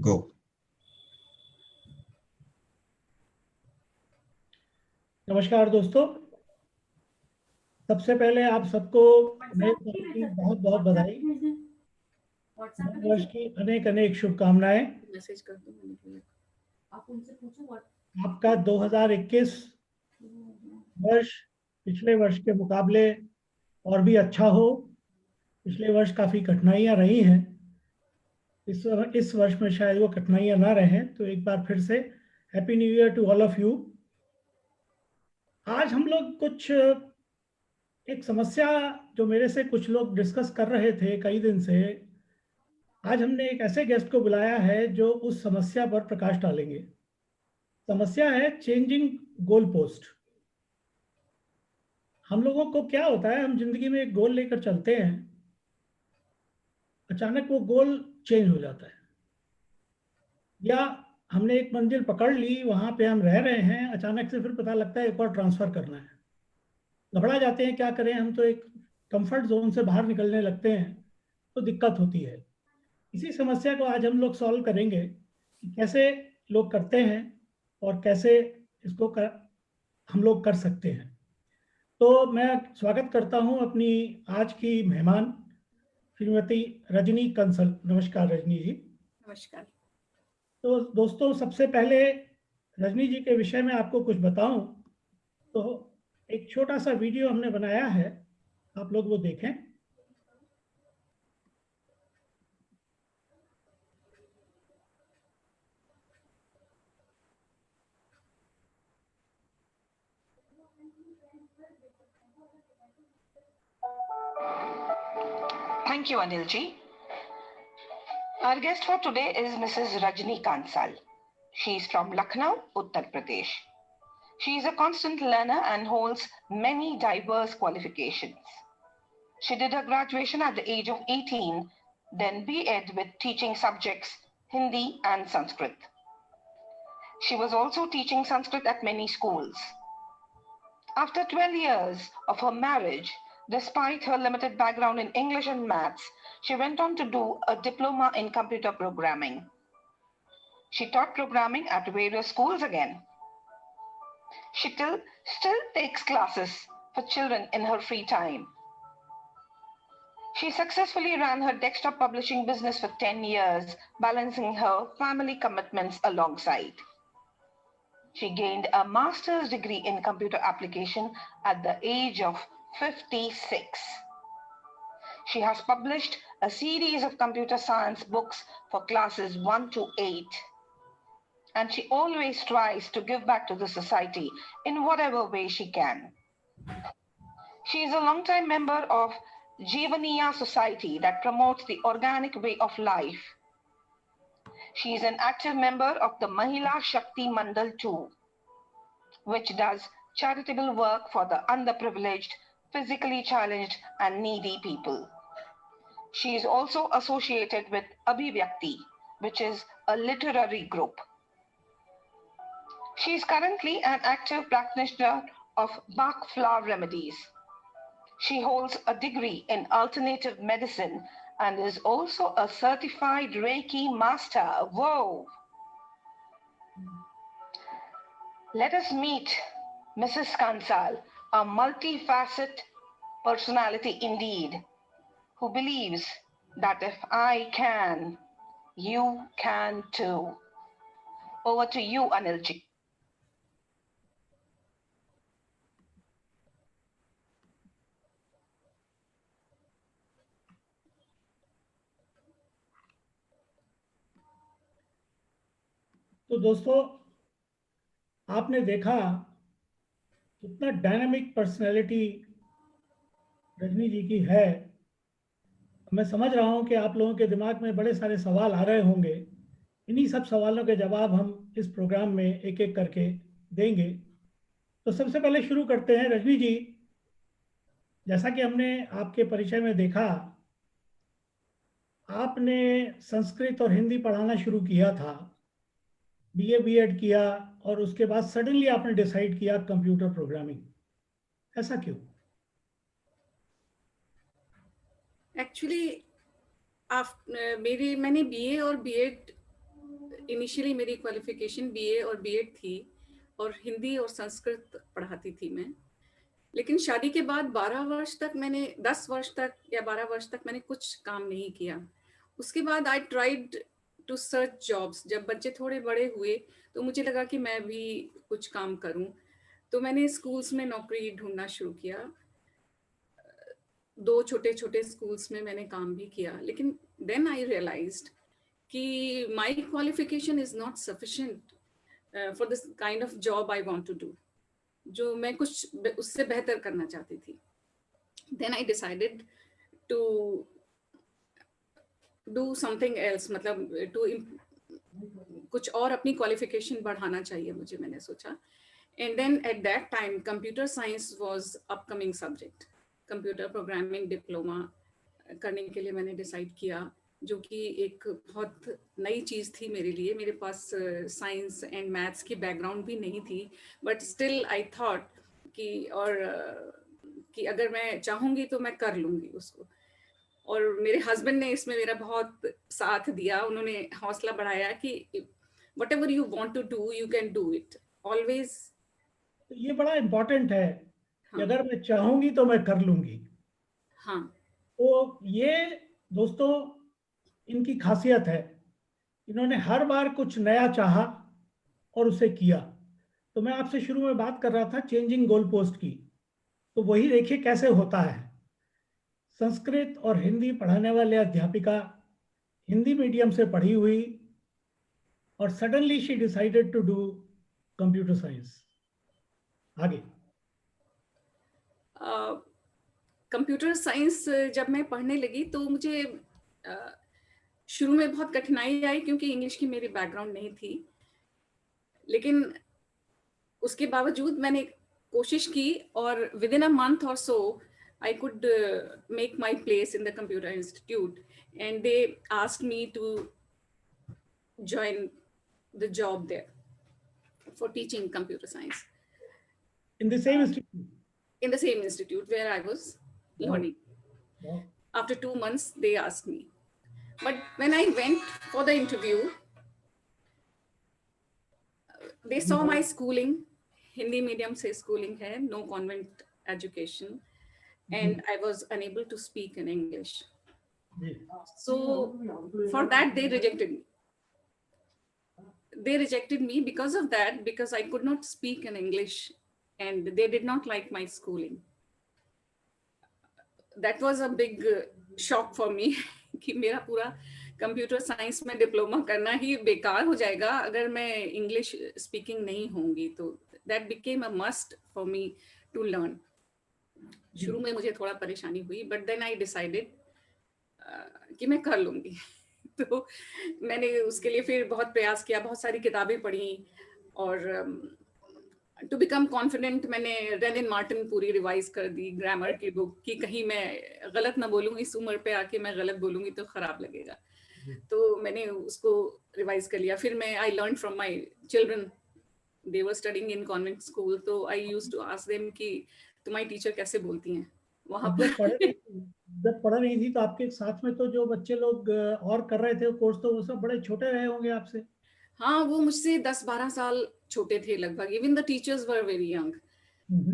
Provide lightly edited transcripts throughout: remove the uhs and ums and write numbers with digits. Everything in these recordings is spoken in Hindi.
गो। नमस्कार दोस्तों, सबसे पहले आप सबको नए साल की बहुत बहुत बधाई। नए वर्ष की अनेक अनेक शुभकामनाएं। मैसेज कर दो, मैंने आप उनसे पूछो। आपका 2021 वर्ष पिछले वर्ष के मुकाबले और भी अच्छा हो। पिछले वर्ष काफ़ी कठिनाइयां रही हैं, इस वर्ष में शायद वो कठिनाइयां ना रहें। तो एक बार फिर से happy new year to all of you. आज हम लोग कुछ एक समस्या जो मेरे से कुछ लोग डिस्कस कर रहे थे कई दिन से, आज हमने एक ऐसे गेस्ट को बुलाया है जो उस समस्या पर प्रकाश डालेंगे। समस्या है चेंजिंग गोल पोस्ट। हम लोगों को क्या होता है, हम जिंदगी में एक गोल लेकर चलते हैं, अचानक वो गोल चेंज हो जाता है, या हमने एक मंजिल पकड़ ली, वहां पे हम रह रहे हैं, अचानक से फिर पता लगता है एक और ट्रांसफर करना है। घबरा जाते हैं, क्या करें, हम तो एक कंफर्ट जोन से बाहर निकलने लगते हैं, तो दिक्कत होती है। इसी समस्या को आज हम लोग सॉल्व करेंगे कि कैसे लोग करते हैं और कैसे इसको हम लोग कर सकते हैं। तो मैं स्वागत करता हूं अपनी आज की मेहमान श्रीमती रजनी कंसल। नमस्कार रजनी जी। नमस्कार। तो दोस्तों, सबसे पहले रजनी जी के विषय में आपको कुछ बताऊं तो एक छोटा सा वीडियो हमने बनाया है, आप लोग वो देखें। Thank you, Anil ji. Our guest for today is Mrs. Rajni Kansal. She is from Lucknow, Uttar Pradesh. She is a constant learner and holds many diverse qualifications. She did her graduation at the age of 18, then B.Ed with teaching subjects Hindi and Sanskrit. She was also teaching Sanskrit at many schools. After 12 years of her marriage, despite her limited background in English and maths, she went on to do a diploma in computer programming. She taught programming at various schools again. She still takes classes for children in her free time. She successfully ran her desktop publishing business for 10 years, balancing her family commitments alongside. She gained a master's degree in computer application at the age of 56. She has published a series of computer science books for classes 1 to 8. And she always tries to give back to the society in whatever way she can. She is a longtime member of Jivaniya Society that promotes the organic way of life. She is an active member of the Mahila Shakti Mandal too, which does charitable work for the underprivileged, physically challenged and needy people. She is also associated with Abhivyakti, which is a literary group. She is currently an active practitioner of Bach flower remedies. She holds a degree in alternative medicine and is also a certified Reiki master. Whoa! Let us meet Mrs. Kansal, a multifaceted personality indeed, who believes that if I can, you can too. Over to you, Anilji. तो दोस्तों, आपने देखा कितना डायनामिक पर्सनैलिटी रजनी जी की है। मैं समझ रहा हूं कि आप लोगों के दिमाग में बड़े सारे सवाल आ रहे होंगे। इन्हीं सब सवालों के जवाब हम इस प्रोग्राम में एक एक करके देंगे। तो सबसे पहले शुरू करते हैं। रजनी जी, जैसा कि हमने आपके परिचय में देखा, आपने संस्कृत और हिंदी पढ़ाना शुरू किया था, बीए बीएड किया, और उसके बाद सडनली आपने डिसाइड किया कंप्यूटर प्रोग्रामिंग। ऐसा क्यों? एक्चुअली मैंने बीए और बीएड इनिशियली मेरी क्वालिफिकेशन बीए और बीएड थी और हिंदी और संस्कृत पढ़ाती थी मैं। लेकिन शादी के बाद 12 वर्ष तक मैंने 10 वर्ष तक या 12 वर्ष तक मैंने कुछ काम नहीं किया। उसके बाद I tried to search jobs. जब बच्चे थोड़े बड़े हुए तो मुझे लगा कि मैं भी कुछ काम करूं, तो मैंने स्कूल्स में नौकरी ढूंढना शुरू किया। 2 छोटे छोटे स्कूल्स में मैंने काम भी किया, लेकिन देन आई रियलाइज्ड कि my qualification is not sufficient for this kind of job I want to do, जो मैं कुछ उससे बेहतर करना चाहती थी। Then I decided to do something else, मतलब टू कुछ और अपनी क्वालिफिकेशन बढ़ाना चाहिए मुझे, मैंने सोचा। And then at that time computer science was upcoming subject. Computer programming diploma करने के लिए मैंने डिसाइड किया, जो कि एक बहुत नई चीज़ थी मेरे लिए। मेरे पास साइंस एंड मैथ्स की बैकग्राउंड भी नहीं थी, बट स्टिल आई थॉट कि अगर मैं चाहूँगी तो मैं कर लूँगी उसको। और मेरे हस्बैंड ने इसमें मेरा बहुत साथ दिया। उन्होंने हौसला बढ़ाया कि whatever you want to do, you can do it. Always. तो ये बड़ा इम्पोर्टेंट है कि हाँ, अगर मैं चाहूंगी तो मैं कर लूंगी। हाँ, तो ये दोस्तों इनकी खासियत है, इन्होंने हर बार कुछ नया चाहा और उसे किया। तो मैं आपसे शुरू में बात कर रहा था चेंजिंग गोल पोस्ट की, तो वही देखिए कैसे होता है। संस्कृत और हिंदी पढ़ाने वाले अध्यापिका, हिंदी मीडियम से पढ़ी हुई, और suddenly she decided to do computer science. आगे कंप्यूटर साइंस जब मैं पढ़ने लगी तो मुझे शुरू में बहुत कठिनाई आई, क्योंकि इंग्लिश की मेरी बैकग्राउंड नहीं थी। लेकिन उसके बावजूद मैंने कोशिश की और विद इन अ मंथ और सो I could make my place in the computer institute, and they asked me to join the job there for teaching computer science in the same institute. in the same institute where I was learning. Wow. After 2 months, they asked me. But when I went for the interview, they saw my schooling. Hindi medium se schooling hai, no convent education, and I was unable to speak in English. So for that, they rejected me. They rejected me because of that, because I could not speak in English, and they did not like my schooling. That was a big shock for me कि मेरा पूरा कंप्यूटर साइंस में डिप्लोमा करना ही बेकार हो जाएगा अगर मैं इंग्लिश स्पीकिंग नहीं होंगी। तो that became a must for me to learn. शुरू में मुझे थोड़ा परेशानी हुई, बट देन आई डिसाइडेड कि मैं कर लूँगी। तो मैंने उसके लिए फिर बहुत प्रयास किया, बहुत सारी किताबें पढ़ी, और टू बिकम कॉन्फिडेंट मैंने रेनिन मार्टिन पूरी रिवाइज कर दी, ग्रामर की बुक, कि कहीं मैं गलत ना बोलूँ, इस उम्र पे आके मैं गलत बोलूँगी तो खराब लगेगा। तो मैंने उसको रिवाइज कर लिया। फिर मैं I learn from my children, they were studying in convent school, तो I used to ask them कि तुम्हारी टीचर कैसे बोलती हैं वहाँ पर। जब पढ़ रही थी तो आपके साथ में तो जो बच्चे लोग और कर रहे थे कोर्स, तो वो सब बड़े छोटे रहे होंगे आपसे? हाँ, वो मुझसे 10-12 साल छोटे थे लगभग। Even the teachers were very young.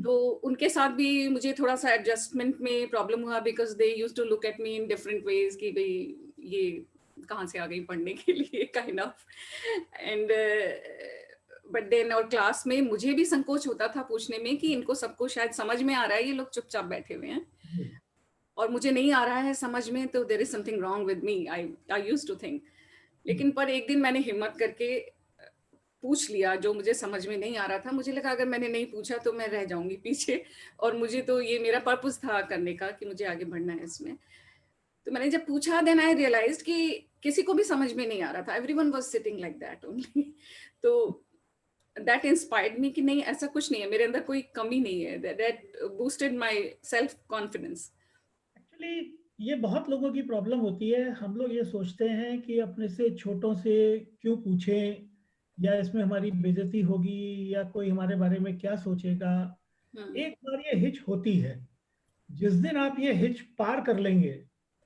तो उनके साथ भी मुझे थोड़ा सा एडजस्टमेंट में प्रॉब्लम हुआ, because they used to look at me in different ways कि भाई ये कहाँ से आ गई पढ़ने के लिए, kind of. And but then और क्लास में मुझे भी संकोच होता था पूछने में कि इनको सबको शायद समझ में आ रहा है, ये लोग चुपचाप बैठे हुए हैं, और मुझे नहीं आ रहा है समझ में, तो there is something wrong with me, I used to think. लेकिन पर एक दिन मैंने हिम्मत करके पूछ लिया जो मुझे समझ में नहीं आ रहा था। मुझे लगा अगर मैंने नहीं पूछा तो मैं रह जाऊंगी पीछे, और मुझे तो ये मेरा पर्पस था करने का कि मुझे आगे बढ़ना है इसमें। तो मैंने जब पूछा, देन आई रियलाइज्ड कि किसी को भी समझ में नहीं आ रहा था, everyone was sitting like that only. तो दैट इंस्पायर्ड मी कि नहीं, ऐसा कुछ नहीं है, मेरे अंदर कोई कमी नहीं है। That boosted my self confidence. Actually ये बहुत लोगों की प्रॉब्लम होती है। हम लोग ये सोचते हैं कि अपने से छोटों से क्यों पूछें, या इसमें हमारी बेइज्जती होगी, या कोई हमारे बारे में क्या सोचेगा। एक बार ये हिच होती है, जिस दिन आप ये हिच पार कर लेंगे,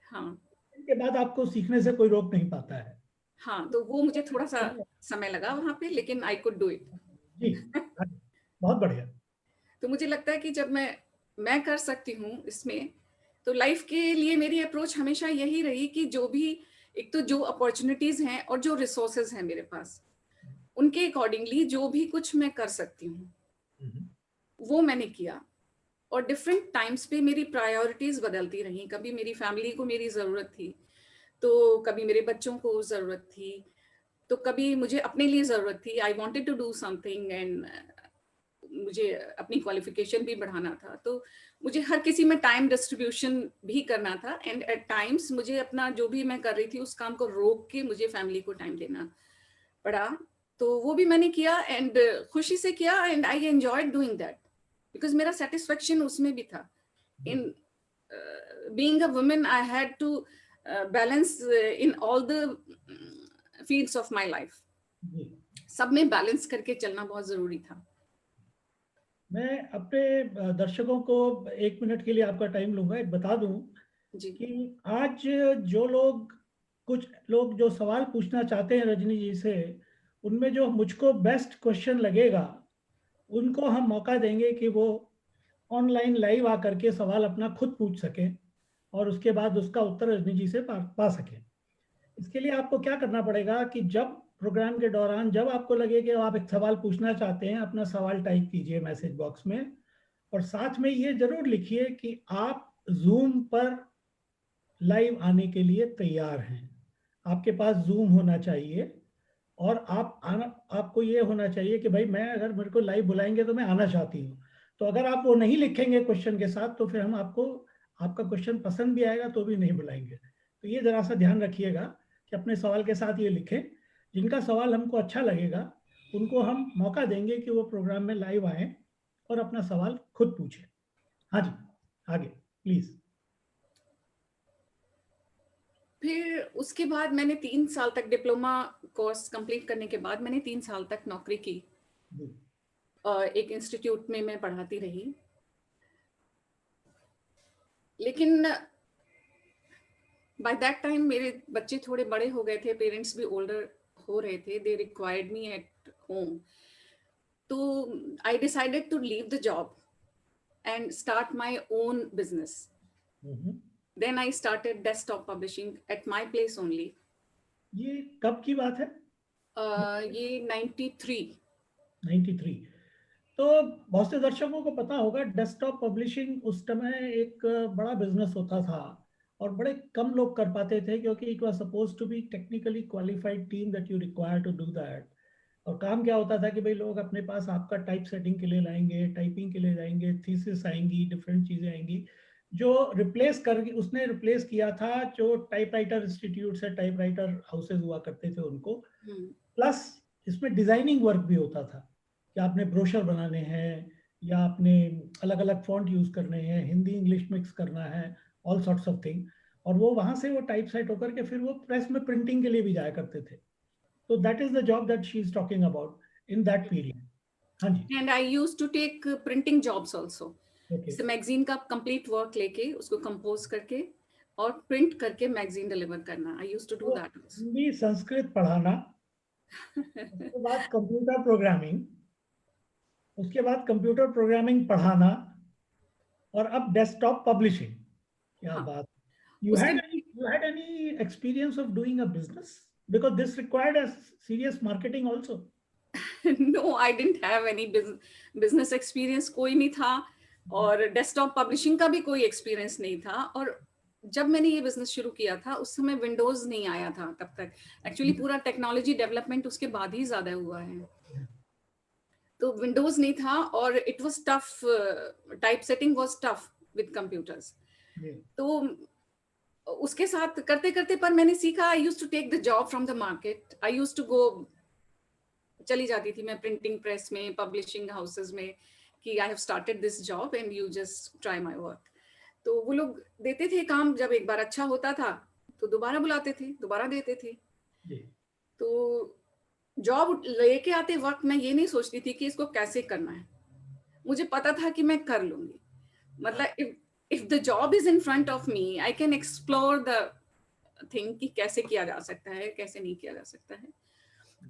हाँ, इसके बाद आपको सीखने से कोई रोक नहीं पाता है। हाँ, तो वो मुझे थोड़ा सा समय लगा वहां पे, लेकिन आई कुड डू इट। जी, बहुत बढ़िया। तो मुझे लगता है कि जब मैं कर सकती हूँ इसमें, तो लाइफ के लिए मेरी अप्रोच हमेशा यही रही कि जो भी, एक तो जो अपॉर्चुनिटीज हैं और जो रिसोर्सेज हैं मेरे पास, उनके अकॉर्डिंगली जो भी कुछ मैं कर सकती हूँ वो मैंने किया। और डिफरेंट टाइम्स पे मेरी प्रायोरिटीज बदलती रही। कभी मेरी फैमिली को मेरी जरूरत थी, तो कभी मेरे बच्चों को जरूरत थी, तो कभी मुझे अपने लिए जरूरत थी। I wanted to do something and मुझे अपनी क्वालिफिकेशन भी बढ़ाना था, तो मुझे हर किसी में टाइम डिस्ट्रीब्यूशन भी करना था। एंड एट टाइम्स मुझे अपना जो भी मैं कर रही थी उस काम को रोक के मुझे फैमिली को टाइम देना पड़ा। तो वो भी मैंने किया एंड खुशी से किया, and I enjoyed doing that because मेरा सेटिस्फेक्शन उसमें भी था। In being a women I had to balance in all the fields of my life. सब में बैलेंस करके चलना बहुत जरूरी था। मैं अपने दर्शकों को 1 मिनट के लिए आपका टाइम लूंगा, एक बता दूं जी कि आज जो लोग, कुछ लोग जो सवाल पूछना चाहते हैं रजनी जी से, उनमें जो मुझको बेस्ट क्वेश्चन लगेगा उनको हम मौका देंगे कि वो ऑनलाइन लाइव आकर के सवाल अपना खुद पूछ सकें और उसके बाद उसका उत्तर रजनी जी से पा सकें। इसके लिए आपको क्या करना पड़ेगा कि जब प्रोग्राम के दौरान जब आपको लगे कि आप एक सवाल पूछना चाहते हैं, अपना सवाल टाइप कीजिए मैसेज बॉक्स में, और साथ में ये जरूर लिखिए कि आप जूम पर लाइव आने के लिए तैयार हैं। आपके पास जूम होना चाहिए और आपको ये होना चाहिए कि भाई मैं, अगर मेरे को लाइव बुलाएंगे तो मैं आना चाहती हूँ। तो अगर आप वो नहीं लिखेंगे क्वेश्चन के साथ तो फिर हम आपको, आपका क्वेश्चन पसंद भी आएगा तो भी नहीं बुलाएंगे। तो ये जरा सा ध्यान रखिएगा कि अपने सवाल के साथ ये लिखें। जिनका सवाल हमको अच्छा लगेगा उनको हम मौका देंगे कि वो प्रोग्राम में लाइव आए और अपना सवाल खुद पूछें। हाँ जी, आगे प्लीज। फिर उसके बाद मैंने 3 साल तक डिप्लोमा कोर्स कंप्लीट करने के बाद मैंने 3 साल तक नौकरी की। एक इंस्टीट्यूट में मैं पढ़ाती रही, लेकिन बाय दैट टाइम मेरे बच्चे थोड़े बड़े हो गए थे, पेरेंट्स भी ओल्डर हो रहे थे, they required me at home. तो I decided to leave the job and start my own business. Then I started desktop publishing at my place only. ये कब की बात है? ये 93। तो बहुत से दर्शकों को पता होगा डेस्कटॉप पब्लिशिंग उस समय एक बड़ा बिजनेस होता था और बड़े कम लोग कर पाते थे, क्योंकि it was suppose to be technically qualified team that you require to do that. और काम क्या होता था कि भाई लोग अपने पास आपका टाइप सेटिंग के लिए लाएंगे, टाइपिंग के लिए लाएंगे, थीसिस आएंगी, डिफरेंट चीज़ें आएंगी, जो उसने रिप्लेस किया था जो टाइपराइटर इंस्टीट्यूट से टाइपराइटर हाउसेज हुआ करते थे उनको। प्लस इसमें डिजाइनिंग वर्क भी होता था कि आपने ब्रोशर बनाने हैं या आपने अलग अलग फॉन्ट यूज करने हैं, हिंदी इंग्लिश मिक्स करना है, ऑल सॉर्ट्स ऑफ थिंग। और वो वहां से वो टाइप साइट होकर के फिर वो प्रेस में प्रिंटिंग के लिए भी जाया करते थे। तो that is the job that she is talking about in that period. हाँ जी। And I used to take printing jobs also. Okay. जैसे मैगजीन का कंप्लीट वर्क लेके उसको कंपोज करके और प्रिंट करके मैगजीन डिलीवर करना, आई यूज्ड टू डू तो दैट आल्सो। हिंदी संस्कृत पढ़ाना, उसके बाद कंप्यूटर प्रोग्रामिंग, उसके बाद कंप्यूटर प्रोग्रामिंग पढ़ाना, और अब डेस्कटॉप पब्लिशिंग। क्या हाँ, बात! उसके You had any experience of doing a business? Because this required a serious marketing also. No I didn't have any business experience, कोई नहीं था। और डेस्कटॉप पब्लिशिंग का भी कोई एक्सपीरियंस नहीं था। और जब मैंने ये बिजनेस शुरू किया था उस समय विंडोज नहीं आया था तब तक। एक्चुअली पूरा टेक्नोलॉजी डेवलपमेंट उसके बाद ही ज्यादा हुआ है। तो विंडोज नहीं था और it was tough, type setting was tough with computers. तो उसके साथ करते करते पर मैंने सीखा। I used to take the job from the market. I used to go, चली जाती थी मैं प्रिंटिंग प्रेस में, पब्लिशिंग हाउसेज में, कि I have started this job and you just try my work. तो वो लोग देते थे काम, जब एक बार अच्छा होता था तो दोबारा बुलाते थे, दोबारा देते थे। तो जॉब लेके आते वक्त मैं ये नहीं सोचती थी कि इसको कैसे करना है, मुझे पता था कि मैं कर लूंगी। मतलब if the job is in front of me, I can explore thing कि कैसे किया जा सकता है, कैसे नहीं किया जा सकता है।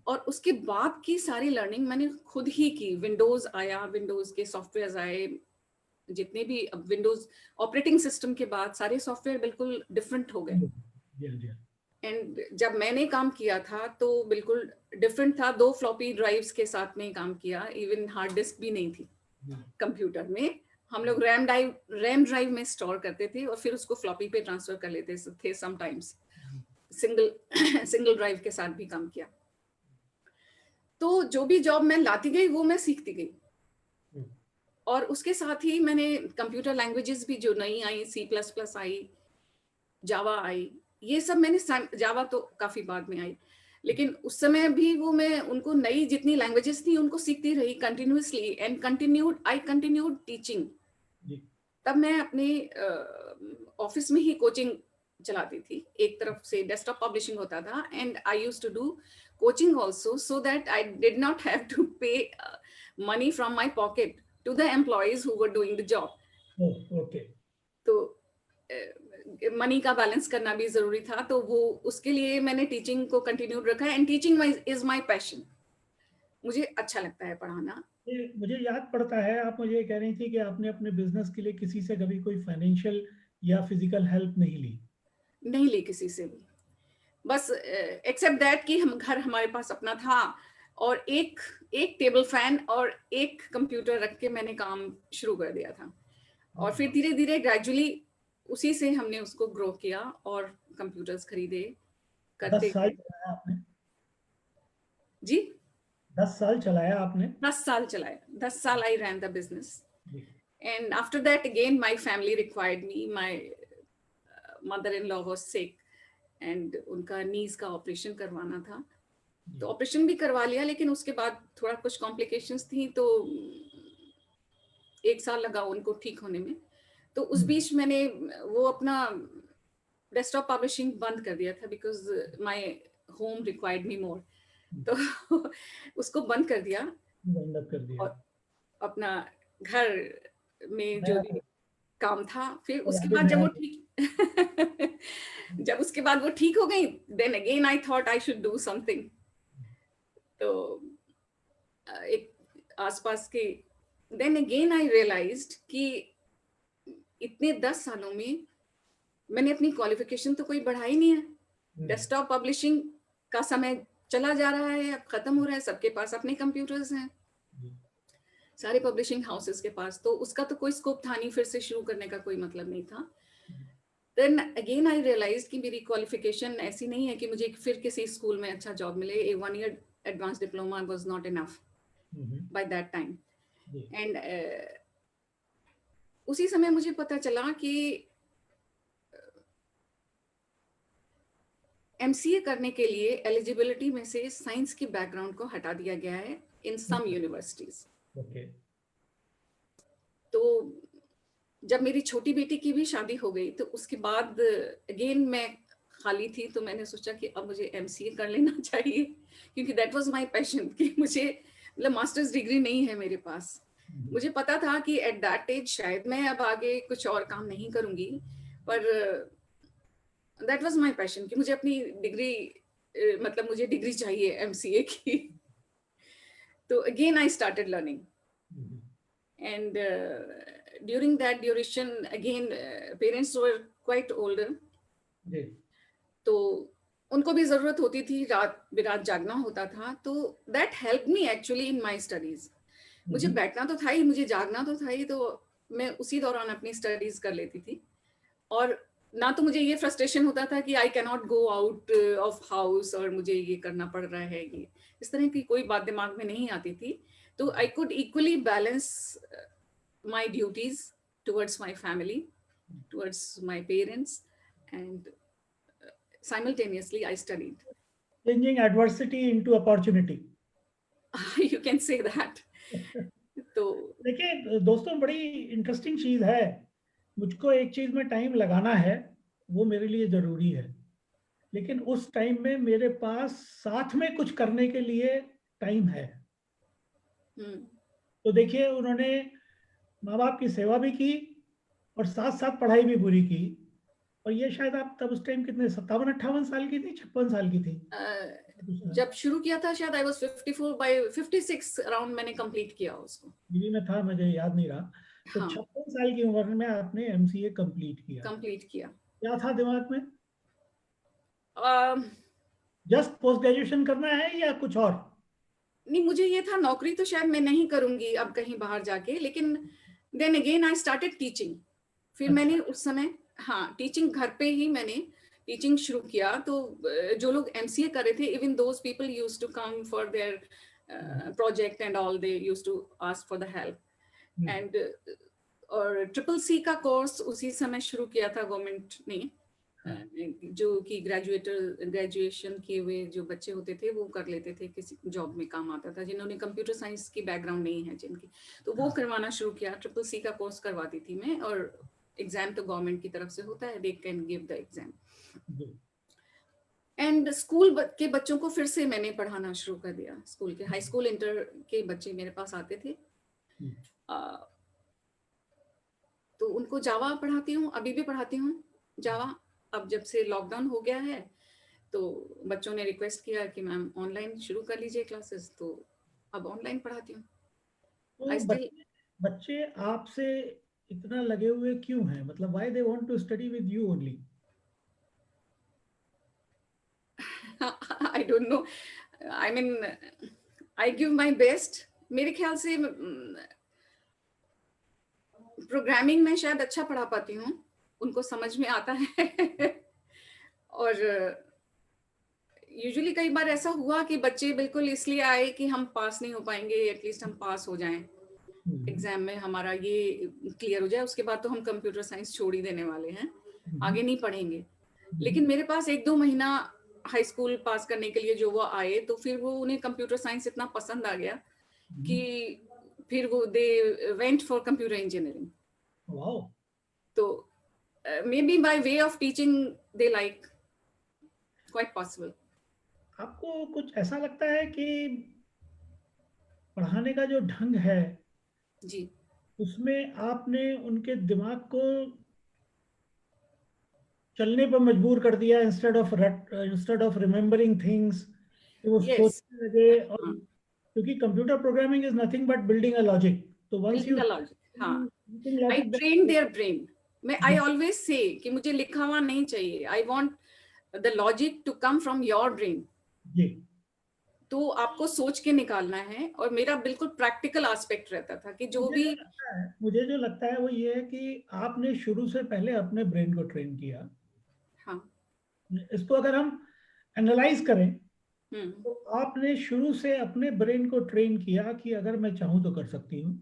और उसके बाद की सारी लर्निंग मैंने खुद ही की। विंडोज आया, विंडोज के सॉफ्टवेयर आए, जितने भी अब विंडोज ऑपरेटिंग सिस्टम के बाद सारे सॉफ्टवेयर बिल्कुल डिफरेंट हो गए। एंड जब मैंने काम किया था तो बिल्कुल डिफरेंट था। 2 फ्लॉपी ड्राइव्स के साथ में काम किया, इवन हार्ड डिस्क भी नहीं थी कंप्यूटर में। हम लोग रैम ड्राइव में स्टोर करते थे और फिर उसको फ्लॉपी पे ट्रांसफर कर लेते थे समटाइम्स। सिंगल ड्राइव के साथ भी काम किया। तो जो भी जॉब मैं लाती गई वो मैं सीखती गई। और उसके साथ ही मैंने कंप्यूटर लैंग्वेजेस भी जो नई आई, C++ आई, जावा आई, ये सब मैंने, जावा तो काफी बाद में आई, लेकिन उस समय भी वो मैं उनको नई जितनी लैंग्वेजेस थी उनको सीखती रही continuously and I continued teaching. तब मैं अपने ऑफिस में ही कोचिंग चलाती थी। एक तरफ से डेस्कटॉप पब्लिशिंग होता था and I used to do coaching also, so that I did not have to pay money from my pocket to the employees who were doing the job. Okay. तो मनी का बैलेंस करना भी जरूरी था, तो वो उसके लिए मैंने टीचिंग को कंटिन्यू रखा है। And teaching is my passion, मुझे अच्छा लगता है पढ़ाना। मुझे याद पड़ता है आप मुझे कह रही थी कि आपने अपने बिजनेस के लिए किसी से कभी कोई फाइनेंशियल या फिजिकल हेल्प नहीं ली। नहीं ली किसी से भी, बस एक्सेप्ट दैट कि हम घर हमारे पास अपना था और एक टेबल फैन और एक कंप्यूटर रख के मैंने काम शुरू कर दिया था। और फिर धीरे धीरे ग्रेजुअली उसी से हमने उसको ग्रो किया और कंप्यूटर्स खरीदे, करते 10 साल चलाया आपने? जी 10 साल चलाया आपने? 10 साल चलाया, 10 साल I ran the business. And after that again my family required me. My mother in law was sick and उनका नीज का ऑपरेशन करवाना था, तो ऑपरेशन भी करवा लिया, लेकिन उसके बाद थोड़ा कुछ कॉम्प्लिकेशंस थी, तो 1 साल लगा उनको ठीक होने में। तो उस बीच मैंने वो अपना डेस्कटॉप पब्लिशिंग बंद कर दिया था because my home required me more, तो उसको बंद कर दिया और अपना घर में जो भी काम था, फिर उसके बाद जब वो ठीक जब उसके बाद वो ठीक हो गई, then again I thought I should do something. तो एक आसपास के, देन अगेन आई रियलाइज्ड कि इतने 10 सालों में मैंने अपनी क्वालिफिकेशन तो कोई बढ़ाई नहीं है। डेस्कटॉप पब्लिशिंग का समय चला जा रहा है, अब खत्म हो रहा है, सबके पास अपने कंप्यूटर्स हैं, सारे पब्लिशिंग हाउसेस के पास, तो उसका तो कोई स्कोप था नहीं, फिर से शुरू करने का कोई मतलब नहीं था। देन अगेन आई रियलाइज कि मेरी क्वालिफिकेशन ऐसी नहीं है कि मुझे फिर किसी स्कूल में अच्छा जॉब मिले। ए 1 year advance diploma was not enough by that time. And उसी समय मुझे पता चला कि MCA करने के लिए एलिजिबिलिटी में से साइंस के बैकग्राउंड को हटा दिया गया है इन सम यूनिवर्सिटीज। तो जब मेरी छोटी बेटी की भी शादी हो गई, तो उसके बाद अगेन मैं खाली थी, तो मैंने सोचा कि अब मुझे MCA कर लेना चाहिए, क्योंकि दैट वाज माय पैशन। कि मुझे मतलब मास्टर्स डिग्री नहीं है मेरे पास। मुझे पता था कि एट दैट एज शायद मैं अब आगे कुछ और काम नहीं करूंगी, पर दैट वाज माय पैशन कि मुझे अपनी डिग्री, मतलब मुझे डिग्री चाहिए MCA की। तो again I started learning and during that duration again parents were quite older, तो उनको भी जरूरत होती थी, रात बिरात जागना होता था, तो that helped me actually in my studies। मुझे बैठना तो था ही, मुझे जागना तो था ही, तो मैं उसी दौरान अपनी स्टडीज कर लेती थी। और ना तो मुझे ये फ्रस्ट्रेशन होता था कि I can not go out of house और मुझे ये करना पड़ रहा है, ये इस तरह की कोई बात दिमाग में नहीं आती थी। तो I could equally balance my duties towards my family, towards my parents, and simultaneously I studied। Changing adversity into opportunity। You can say that। तो देखिए दोस्तों, बड़ी इंटरेस्टिंग चीज है। मुझको एक चीज में टाइम लगाना है, वो मेरे लिए जरूरी है, लेकिन उस टाइम में मेरे पास साथ में कुछ करने के लिए टाइम है। तो देखिए, उन्होंने माँ बाप की सेवा भी की और साथ साथ पढ़ाई भी पूरी की। और ये शायद आप तब उस टाइम कितने 57-58 साल की थी, 56 साल की थी? जब शुरू किया था शायद आई वाज 54 बाय 56 अराउंड मैंने कंप्लीट किया उसको। दिल्ली में था, मुझे याद नहीं रहा। तो हाँ 56 साल की उम्र में आपने एमसीए कंप्लीट किया। कंप्लीट किया। क्या था दिमाग में? अम, जस्ट पोस्ट ग्रेजुएशन करना है या कुछ और? नहीं मुझे ये था नौकरी तो शायद मैं नहीं करूंगी अब कहीं बाहर जाके, लेकिन then again I started teaching. फिर अच्छा। मैंने उस समय हाँ टीचिंग घर पे ही मैंने टीचिंग शुरू किया। तो जो लोग एमसीए कर रहे थे, even those people used to come for their project and all, they used to ask for the help. And और ट्रिपल सी का कोर्स उसी समय शुरू किया था गवर्नमेंट ने, जो कि ग्रेजुएशन किए हुए जो बच्चे होते थे वो कर लेते थे, किसी जॉब में काम आता था, जिन्होंने कंप्यूटर साइंस की बैकग्राउंड नहीं है जिनकी, तो वो करवाना शुरू किया। ट्रिपल सी का कोर्स करवाती थी मैं, और एग्जाम तो गवर्नमेंट की तरफ से होता है, they can give the exam. And school के बच्चों को फिर से मैंने पढ़ाना शुरू कर दिया। स्कूल के हाई स्कूल इंटर के बच्चे मेरे पास आते थे, तो उनको जावा पढ़ाती हूँ, अभी भी पढ़ाती हूँ जावा। अब जब से लॉकडाउन हो गया है तो बच्चों ने रिक्वेस्ट किया कि मैम ऑनलाइन शुरू कर लीजिए क्लासेस, तो अब ऑनलाइन पढ़ाती हूँ। तो बच्चे आपसे इतना लगे हुए क्यों हैं? मतलब why they want to study with you only? I don't know, I mean I give my best. मेरे ख्याल से प्रोग्रामिंग में शायद अच्छा पढ़ा पाती हूँ, उनको समझ में आता है। और यूजुअली कई बार ऐसा हुआ कि बच्चे बिल्कुल इसलिए आए कि हम पास नहीं हो पाएंगे, एटलीस्ट हम पास हो जाएं एग्जाम में, हमारा ये क्लियर हो जाए, उसके बाद तो हम कंप्यूटर साइंस छोड़ ही देने वाले हैं, आगे नहीं पढ़ेंगे। लेकिन मेरे पास 1-2 महीना हाई स्कूल पास करने के लिए जो वो आए, तो फिर वो उन्हें कंप्यूटर साइंस इतना पसंद आ गया कि फिर वो they went for computer engineering. Wow. तो maybe by way of teaching they like, quite possible. आपको कुछ ऐसा लगता है कि पढ़ाने का जो ढंग है जी, उसमें आपने उनके दिमाग को चलने पर मजबूर कर दिया, इंस्टेड ऑफ रिमेम्बरिंग थिंग्स, कि वो यस, सोचने लगे? और क्योंकि computer programming is nothing but building a logic, so once building you a logic, हाँ, I logic train their brain. मैं आई ऑलवेज से कि मुझे लिखा हुआ नहीं चाहिए, I want the logic to come from your brain. जी। तो आपको सोच के निकालना है, और मेरा बिल्कुल प्रैक्टिकल एस्पेक्ट रहता था कि जो भी मुझे जो लगता है वो ये है कि आपने शुरू से पहले अपने ब्रेन को ट्रेन किया। हाँ इसको अगर हम एनालाइज करें तो आपने शुरू से अपने ब्रेन को ट्रेन किया कि अगर मैं चाहूं तो कर सकती हूँ।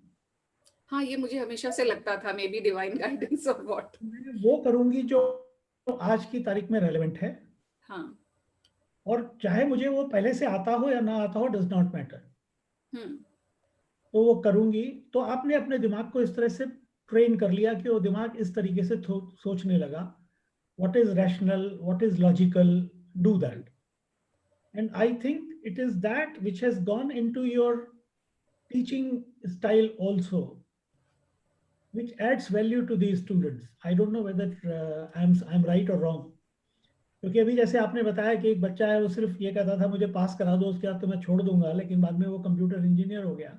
हाँ, ये मुझे हमेशा से लगता था, मे बी डिवाइन गाइडेंस और व्हाट। मैं वो करूंगी जो आज की तारीख में रेलेवेंट है, हाँ और चाहे मुझे वो पहले से आता हो या ना आता हो, डज नॉट मैटर, हम्म तो वो करूंगी। तो आपने अपने दिमाग को इस तरह से ट्रेन कर लिया कि वो दिमाग इस तरीके से सोचने लगा, what is rational, what is logical, do that. And I think it is that which has gone into your teaching style also, which adds value to these students. I don't know whether I'm right or wrong. क्योंकि अभी जैसे आपने बताया कि एक बच्चा है, वो सिर्फ ये कहता था मुझे पास करा दो, उसके बाद तो मैं छोड़ दूंगा, लेकिन बाद में वो कंप्यूटर इंजीनियर हो गया।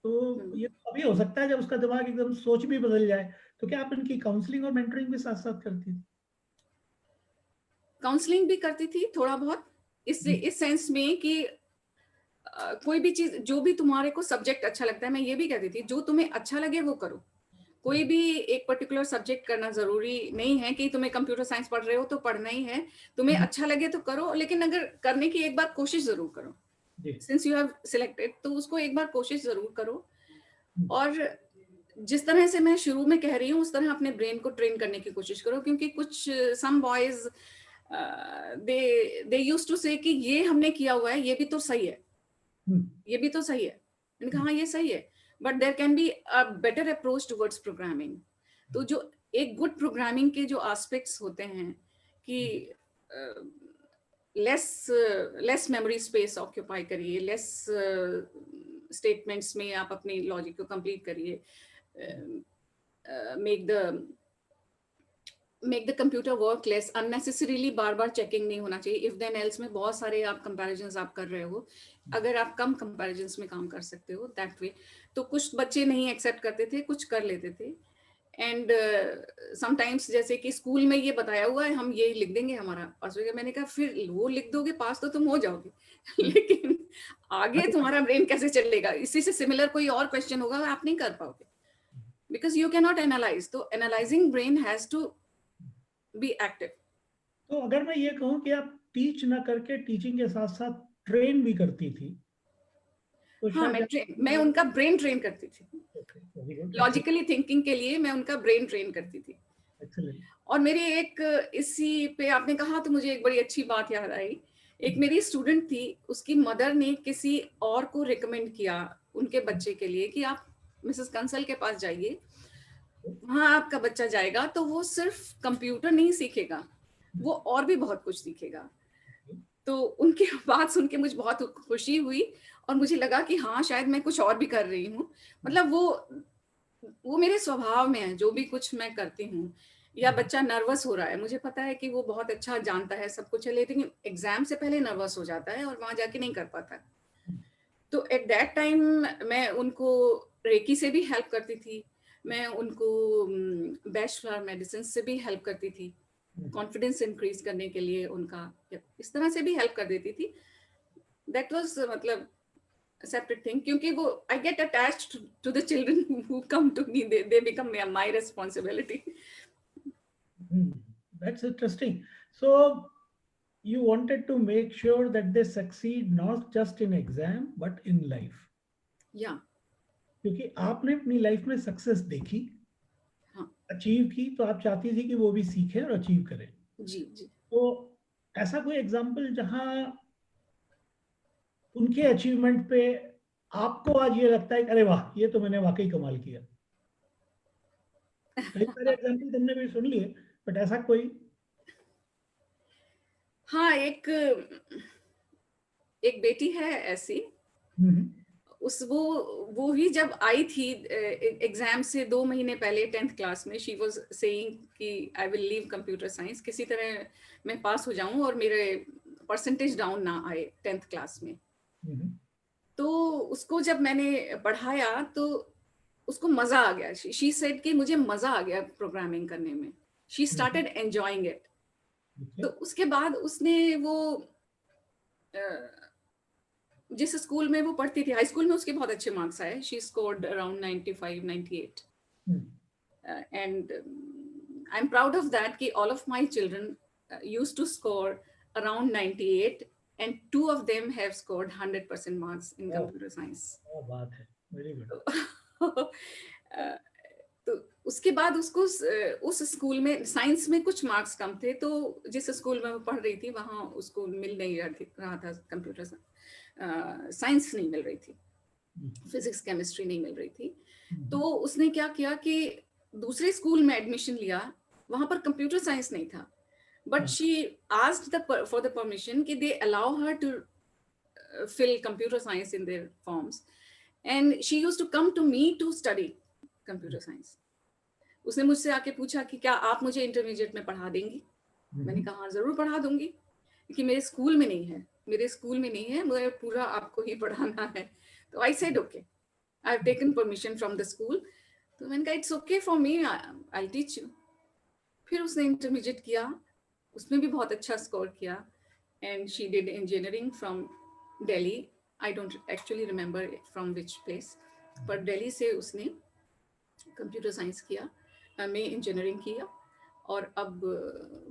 तो ये अभी हो सकता है जब उसका दिमाग एकदम सोच भी बदल जाए। तो क्या आप इनकी काउंसलिंग और मेंटरिंग भी साथ साथ करती थी? काउंसलिंग भी करती थी थोड़ा बहुत, इस सेंस में कि कोई भी चीज, जो भी तुम्हारे को सब्जेक्ट अच्छा लगता है, मैं ये भी कहती थी जो तुम्हें अच्छा लगे वो करो। कोई भी एक पर्टिकुलर सब्जेक्ट करना जरूरी नहीं है कि तुम्हें कंप्यूटर साइंस पढ़ रहे हो तो पढ़ना ही है, तुम्हें अच्छा लगे तो करो, लेकिन अगर करने की एक बार कोशिश जरूर करो। सिंस यू हैव सिलेक्टेड, तो उसको एक बार कोशिश जरूर करो। और जिस तरह से मैं शुरू में कह रही हूँ उस तरह अपने ब्रेन को ट्रेन करने की कोशिश करो, क्योंकि कुछ some boys they used to say कि ये हमने किया हुआ है, ये भी तो सही है, ये भी तो सही है। मैंने कहा हाँ ये सही है, but there can be a better approach towards programming. तो जो एक गुड प्रोग्रामिंग के जो एस्पेक्ट्स होते हैं कि लेस मेमोरी स्पेस ऑक्यूपाई करिए, लेस स्टेटमेंट्स में आप अपनी लॉजिक को कंप्लीट करिए, make the make the computer work less, unnecessarily bar bar checking नहीं होना चाहिए। इफ देन एल्स में बहुत सारे आप कंपैरिजंस आप कर रहे हो, अगर आप कम कंपैरिजंस में काम कर सकते हो दैट वे। तो कुछ बच्चे नहीं एक्सेप्ट करते थे, कुछ कर लेते थे। एंड समटाइम्स जैसे कि स्कूल में ये बताया हुआ है हम ये लिख देंगे हमारा पास हो गया, मैंने कहा फिर वो लिख दोगे पास तो तुम हो जाओगे लेकिन आगे तुम्हारा ब्रेन कैसे चलेगा, इसी से सिमिलर कोई और क्वेश्चन होगा आप नहीं कर पाओगे, because you can not analyse. So analysing brain has to be active. तो अगर मैं ये कहूँ कि आप टीच ना करके टीचिंग के साथ साथ ट्रेन भी करती थी तो हाँ, मैं उनका ब्रेन ट्रेन करती थी, लॉजिकली थिंकिंग के लिए मैं उनका ब्रेन ट्रेन करती थी। और मेरी एक, इसी पे आपने कहा तो मुझे एक बड़ी अच्छी बात याद आई। एक मेरी स्टूडेंट थी, उसकी मदर ने किसी और को रिकमेंड किया उनके बच्चे के लिए कि आप मिसेस कंसल के पास जाइए, वहाँ आपका बच्चा जाएगा तो वो सिर्फ कंप्यूटर नहीं सीखेगा, वो और भी बहुत कुछ सीखेगा। तो उनकी बात सुन के मुझे बहुत खुशी हुई और मुझे लगा कि हाँ शायद मैं कुछ और भी कर रही हूँ। मतलब वो मेरे स्वभाव में है, जो भी कुछ मैं करती हूँ। या बच्चा नर्वस हो रहा है, मुझे पता है कि वो बहुत अच्छा जानता है सब कुछ है, लेकिन एग्जाम से पहले नर्वस हो जाता है और वहां जाके नहीं कर पाता। तो एट दैट टाइम मैं उनको रेकी से भी हेल्प करती थी, मैं उनको बैचलर मेडिसिन से भी हेल्प करती थी, कॉन्फिडेंस इंक्रीज करने के लिए उनका इस तरह से भी हेल्प कर देती थी। दैट वाज मतलब सेपरेट थिंग, क्योंकि वो I get attached to the children who come to me, they become my responsibility. That's interesting. So you wanted to make sure that they succeed not just in exam but in life. Yeah. क्योंकि आपने अपनी लाइफ में सक्सेस देखी, अचीव की, तो आप चाहती थी कि वो भी सीखें और अचीव करें। जी जी। तो ऐसा कोई एग्जाम्पल जहां उनके अचीवमेंट पे आपको आज ये लगता है कि अरे वाह ये तो मैंने वाकई कमाल किया? कई सारे एग्जाम्पल हमने भी सुन लिए, बट ऐसा कोई? हाँ, एक बेटी है ऐसी, वो ही जब आई थी एग्जाम से 2 महीने पहले 10th क्लास में, शी वाज सेइंग कि I will leave computer science, किसी तरह मैं पास हो जाऊं और मेरे परसेंटेज डाउन ना आए 10th क्लास में। तो उसको जब मैंने पढ़ाया तो उसको मजा आ गया। शी सेड कि मुझे मजा आ गया प्रोग्रामिंग करने में, शी स्टार्टेड एंजॉयिंग इट। तो उसके बाद उसने वो जिस स्कूल में वो पढ़ती थी, हाई स्कूल में उसके बहुत अच्छे मार्क्स आए, she scored around 95 98 and I am proud of that कि all of my children used to score around 98 and 2 of them have scored 100% marks in computer science. क्या बात है, वेरी गुड। तो उसके बाद उसको उस स्कूल में साइंस में कुछ मार्क्स कम थे, तो जिस स्कूल में वो पढ़ रही थी वहाँ उसको मिल नहीं रहा था कंप्यूटर साइंस नहीं मिल रही थी, फिजिक्स केमिस्ट्री नहीं मिल रही थी। तो उसने क्या किया कि दूसरे स्कूल में एडमिशन लिया, वहाँ पर कंप्यूटर साइंस नहीं था, but she asked for the permission कि they allow her to fill computer science in their forms, and she used to come to me to study computer science. उसने मुझसे आके पूछा कि क्या आप मुझे इंटरमीडिएट में पढ़ा देंगी? मैंने कहा हाँ जरूर पढ़ा दूंगी, क्योंकि मेरे स्कूल में नहीं है, मुझे पूरा आपको ही पढ़ाना है। तो I said okay, I have taken permission from the school. तो मैंने कहा it's okay for me, I will teach you. फिर उसने इंटरमीडिएट किया, उसमें भी बहुत अच्छा स्कोर किया, and she did engineering from Delhi. I don't actually remember from which place, पर दिल्ली से उसने कंप्यूटर साइंस किया, में इंजीनियरिंग किया, और अब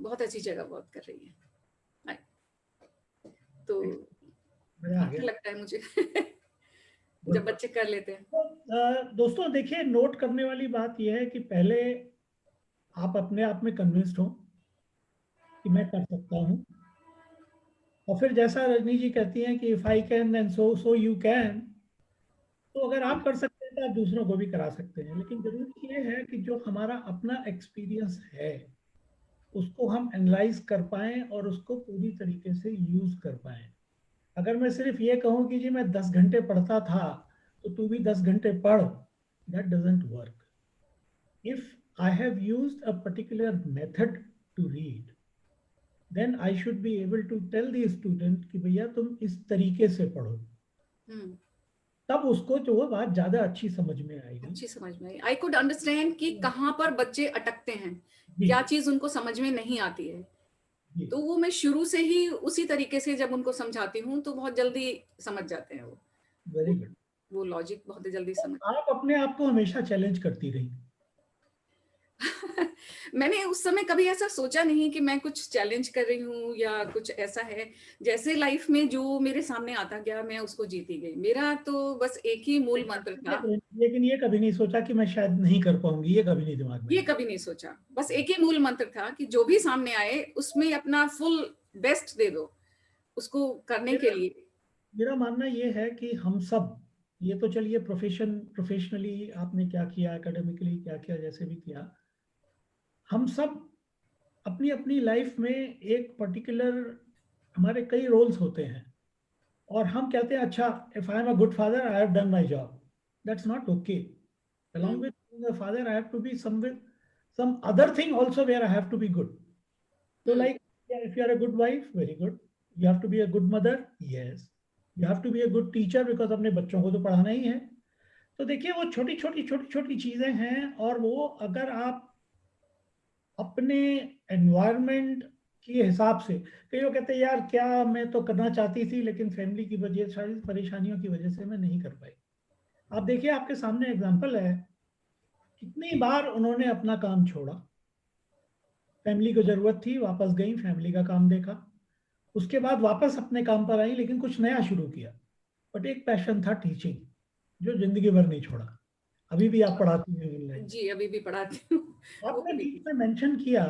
बहुत अच्छी जगह वर्क कर रही है। तो अच्छा लगता है मुझे जब बच्चे कर लेते हैं। तो दोस्तों देखिए, नोट करने वाली बात यह है कि पहले आप अपने आप में कन्विंस्ड हो कि मैं कर सकता हूँ, और फिर जैसा रजनी जी कहती हैं कि if I can and so you can, तो अगर आप कर सकते हैं तो आप दूसरों को भी करा सकते हैं। लेकिन जरूरी ये है कि जो हमारा अपना एक्सपीरियंस है उसको हम एनालाइज कर पाएं और उसको पूरी तरीके से यूज कर पाएं। अगर मैं सिर्फ ये कहूँ कि जी मैं 10 घंटे पढ़ता था तो तू भी 10 घंटे पढ़, that doesn't work. If I have used a particular method to read, then I should be able to tell the student कि भैया तुम इस तरीके से पढ़ो, तब उसको जो वो बात ज्यादा अच्छी समझ में आएगी। अच्छी समझ में आई। आई कुड अंडरस्टैंड कि कहाँ पर बच्चे अटकते हैं, जी, क्या चीज उनको समझ में नहीं आती है। जी, तो वो मैं शुरू से ही उसी तरीके से जब उनको समझाती हूँ तो बहुत जल्दी समझ जाते हैं वेरी गुड। वो लॉजिक बहुत जल्दी समझ। आप अपने आप को हमेशा चैलेंज करती रही। मैंने उस समय कभी ऐसा सोचा नहीं कि मैं कुछ चैलेंज कर रही हूँ या कुछ ऐसा है। जैसे लाइफ में जो मेरे सामने आता गया मैं उसको जीती गई। मेरा तो बस एक ही मूल मंत्र था। लेकिन ये कभी नहीं सोचा कि मैं शायद नहीं कर पाऊंगी, ये कभी नहीं दिमाग में ये आया। कभी नहीं सोचा, बस एक ही मूल मंत्र था कि जो भी सामने आए उसमें अपना फुल बेस्ट दे दो उसको करने के लिए। मेरा मानना ये है कि हम सब, ये तो चलिए प्रोफेशनली आपने क्या किया, एकेडमिकली क्या किया, जैसे भी किया, हम सब अपनी अपनी लाइफ में एक पर्टिकुलर, हमारे कई रोल्स होते हैं और हम कहते हैं अच्छा, if I am a good father I have done my job. That's not okay. along with being a father I have to be some other thing also where I have to be good. So like, yeah, if you are a good wife, very good. You have to be a good mother, yes. You have to be a good teacher because अपने बच्चों को तो पढ़ाना ही है। तो देखिए वो छोटी छोटी चीजें हैं, और वो अगर आप अपने एनवायरनमेंट के हिसाब से, कई लोग कहते हैं यार क्या मैं तो करना चाहती थी लेकिन फैमिली की वजह, सारी परेशानियों की वजह से मैं नहीं कर पाई। आप देखिए आपके सामने एग्जाम्पल है, कितनी बार उन्होंने अपना काम छोड़ा, फैमिली को जरूरत थी, वापस गई, फैमिली का काम देखा, उसके बाद वापस अपने काम पर आई, लेकिन कुछ नया शुरू किया। बट एक पैशन था टीचिंग, जो जिंदगी भर नहीं छोड़ा। अभी भी आप पढ़ाती हैं ऑनलाइन। जी अभी भी पढ़ाती हूँ। वो आपने कभी बीच में मेंशन किया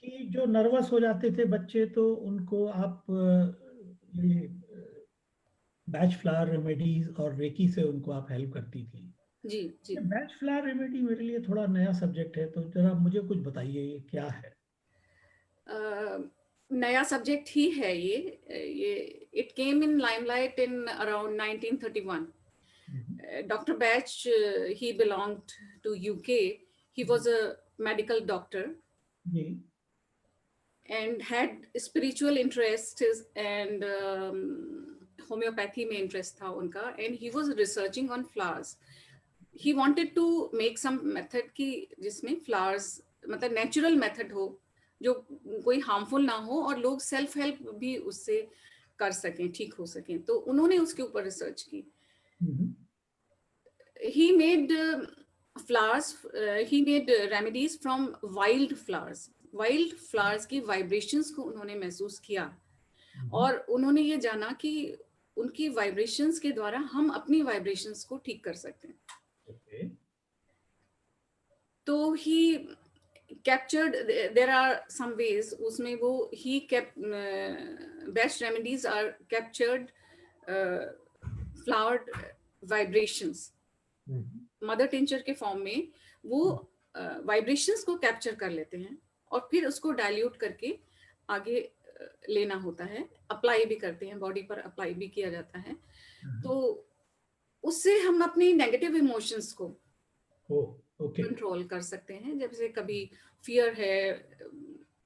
कि जो नर्वस हो जाते थे बच्चे तो उनको आप ये बैच फ्लावर रेमेडीज और रेकी से उनको आप हेल्प करती थी। जी जी। बैच फ्लावर रेमेडी मेरे लिए थोड़ा नया सब्जेक्ट है, तो जरा मुझे कुछ बताइए ये क्या है। नया सब्जेक्ट ही है ये it came in limelight in around 1931. Dr. Batch, he belonged to UK. He was a medical doctor जी, and had spiritual interests and homeopathy में interest था उनका, and he was researching on flowers. He wanted to make some method की जिसमें flowers मतलब natural method हो, जो कोई harmful ना हो और लोग self help भी उससे कर सकें, ठीक हो सकें। तो उन्होंने उसके ऊपर रिसर्च की। He made flowers, he made remedies from wild flowers. Wild flowers की vibrations को उन्होंने महसूस किया और उन्होंने ये जाना कि उनकी vibrations के द्वारा हम अपनी vibrations को ठीक कर सकते हैं। okay. तो he captured, there are some ways उसमें वो he kept best remedies are captured flowered vibrations. Mother tincture के फॉर्म में वो वाइब्रेशंस को कैप्चर कर लेते हैं और फिर उसको डाइल्यूट करके आगे लेना होता है, अप्लाई भी करते हैं, बॉडी पर अप्लाई भी किया जाता है। तो उससे हम अपनी नेगेटिव इमोशंस को कंट्रोल कर सकते हैं। जैसे कभी फियर है,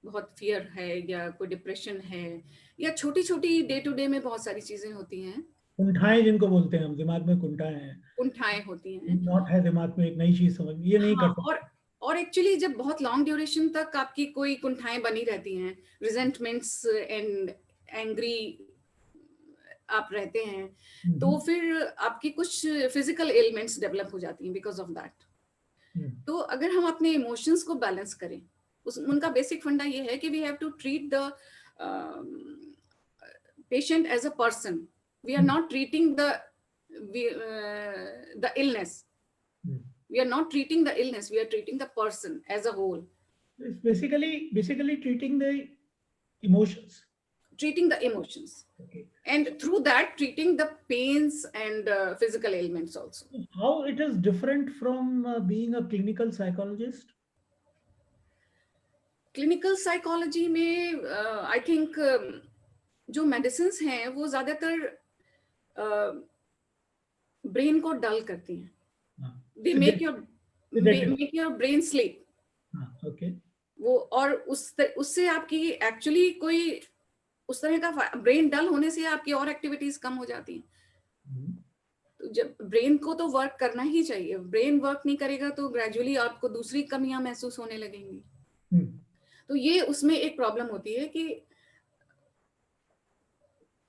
बहुत फियर है या कोई डिप्रेशन है या छोटी छोटी डे टू डे में बहुत सारी चीजें होती हैं, कुंठाएं जिनको बोलते हैं हम, दिमाग में कुंठाएं हैं, कुंठाएं होती हैं, नॉट है दिमाग में एक नई चीज समझ, ये नहीं कर सकते। और एक्चुअली जब बहुत लॉन्ग ड्यूरेशन तक आपकी कोई कुंठाएं बनी रहती हैं, रिजेंटमेंट्स एंड एंग्री आप रहते हैं, तो फिर आपकी कुछ फिजिकल एलिमेंट्स डेवलप हो जाती हैं बिकॉज ऑफ दैट। तो अगर हम अपने इमोशंस को बैलेंस करें, उनका बेसिक फंडा ये है कि we have to treat the patient as a person. We are not treating the illness. We are not treating the illness, we are treating the person as a whole. It's basically treating the emotions. Treating the emotions. Okay. And through that treating the pains and physical ailments also. How it is different from being a clinical psychologist? Clinical psychology में I think जो medicines हैं वो ज़्यादातर ब्रेन को डल करती हैं. They make your make your brain sleep. Okay. वो और उससे आपकी एक्चुअली कोई उस तरह का ब्रेन डल होने से आपकी और एक्टिविटीज कम हो जाती हैं। तो जब ब्रेन को तो वर्क करना ही चाहिए, ब्रेन वर्क नहीं करेगा तो ग्रेजुअली आपको दूसरी कमियां महसूस होने लगेंगी। तो ये उसमें एक प्रॉब्लम होती है कि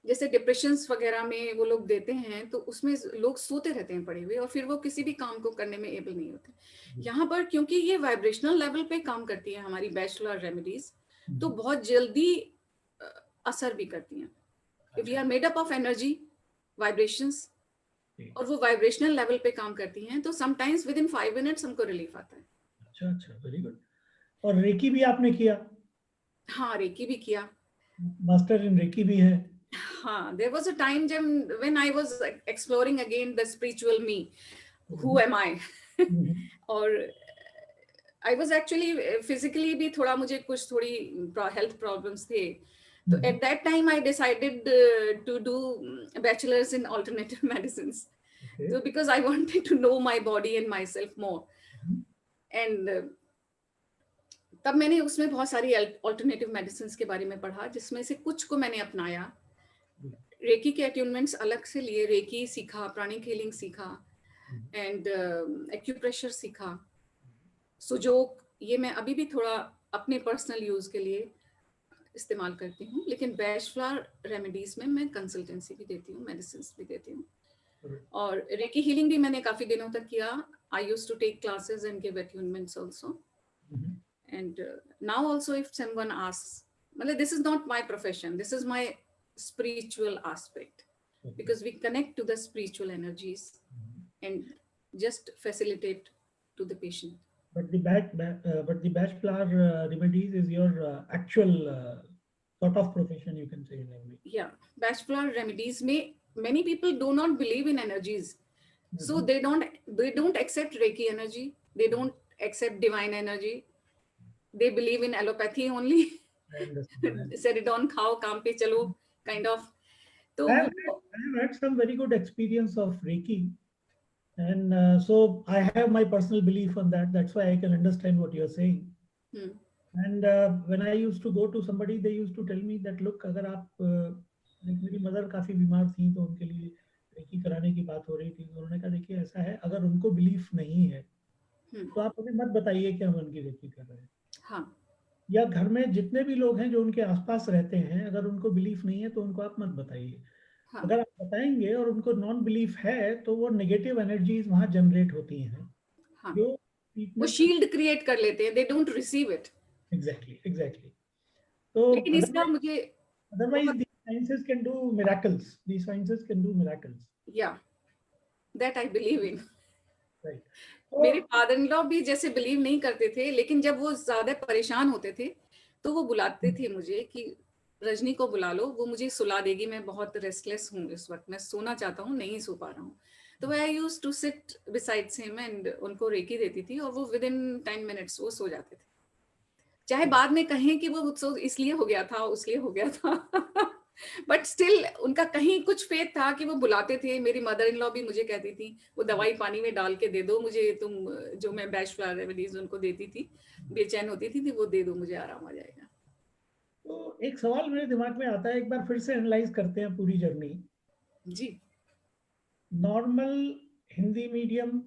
जैसे डिप्रेशंस वगैरह में वो लोग देते हैं तो उसमें लोग सोते रहते हैं पड़े हुए और फिर वो किसी भी काम को करने में एबल नहीं होते। यहाँ पर क्योंकि ये वाइब्रेशनल लेवल पे काम करती है हमारी बैचलर रेमेडीज, तो बहुत जल्दी असर भी करती हैं। We are made up of energy, vibrations, और वो वाइब्रेशनल लेवल पे काम करती हैं, तो समटाइम्स विद इन 5 मिनट्स हमको रिलीफ आता है। अच्छा अच्छा, वेरी गुड। और रेकी भी आपने किया? हाँ, रेकी भी किया, मास्टर इन रेकी भी है। हाँ, there was a time when I was exploring again the spiritual me, who am I? और I was actually physically भी थोड़ा मुझे कुछ थोड़ी health problems थे, तो at that time I decided to do bachelor's in alternative medicines. So because I wanted to know my body and myself more, and तब मैंने उसमें बहुत सारी अल्टरनेटिव मेडिसिन के बारे में पढ़ा, जिसमें से कुछ को मैंने अपनाया। रेकी के अट्यूनमेंट्स अलग से लिए, रेकी सीखा, प्राणिक हीलिंग सीखा, एंड एक्यूप्रेशर सीखा, सुजोक, ये मैं अभी भी थोड़ा अपने पर्सनल यूज के लिए इस्तेमाल करती हूँ। लेकिन बैच फ्लावर रेमेडीज में मैं कंसल्टेंसी भी देती हूँ, मेडिसिन भी देती हूँ, और रेकी हीलिंग भी मैंने काफी दिनों तक किया। I used to take classes and give attunements also, and now also if someone asks, well, this is not my profession, this is my spiritual aspect, because we connect to the spiritual energies and just facilitate to the patient. But the batch flower remedies is your actual sort of profession, you can say in English. Yeah, batch flower remedies may many people do not believe in energies, so they don't accept Reiki energy, they don't accept divine energy, they believe in allopathy only. Seridon khao, kaam pe chalo kind of. So I have had some very good experience of Reiki, and so I have my personal belief on that. That's why I can understand what you're saying. And when I used to go to somebody, they used to tell me that look, अगर आप मेरी मदर काफी बीमार थी तो उनके लिए रेकी कराने की बात हो रही थी, तो उन्होंने कहा देखिए ऐसा है, अगर उनको बिलीफ नहीं है तो आप हमें मत बताइए कि हम उनकी रेकी कर रहे हैं। हाँ, या घर में जितने भी लोग हैं जो उनके आसपास रहते हैं, अगर उनको बिलीफ नहीं है तो उनको आप मत बताइए। हाँ, अगर आप बताएंगे और उनको नॉन बिलीफ है तो वो नेगेटिव एनर्जीज वहां जनरेट होती हैं, हाँ, जो वो शील्ड क्रिएट कर लेते हैं, they don't receive it. Exactly. तो लेकिन इसका मुझे otherwise these sciences can do miracles. These sciences can do miracles. Yeah, that I believe in. Right. मेरे फादर इन लॉ भी जैसे बिलीव नहीं करते थे, लेकिन जब वो ज्यादा परेशान होते थे तो वो बुलाते थे मुझे कि रजनी को बुला लो, वो मुझे सुला देगी, मैं बहुत रेस्टलेस हूँ इस वक्त, मैं सोना चाहता हूँ, नहीं सो पा रहा हूँ। तो I used to sit besides him and उनको रेकी देती थी, और वो विद इन 10 मिनट्स वो सो जाते थे, चाहे बाद में कहें कि वो इसलिए हो गया था, उसलिए हो गया था। बट स्टिल उनका कहीं कुछ फेथ था कि वो बुलाते थे। मेरी मदर इन लॉ भी मुझे कहती थी वो दवाई पानी में डाल के दे दो मुझे, तुम जो मैं बैच फ्लावर रेमेडीज उनको देती थी, बेचैन होती थी वो दे दो मुझे, आराम आ जाएगा। तो एक सवाल मेरे दिमाग में आता है, एक बार फिर से एनालाइज करते हैं पूरी जर्नी। जी, normal Hindi medium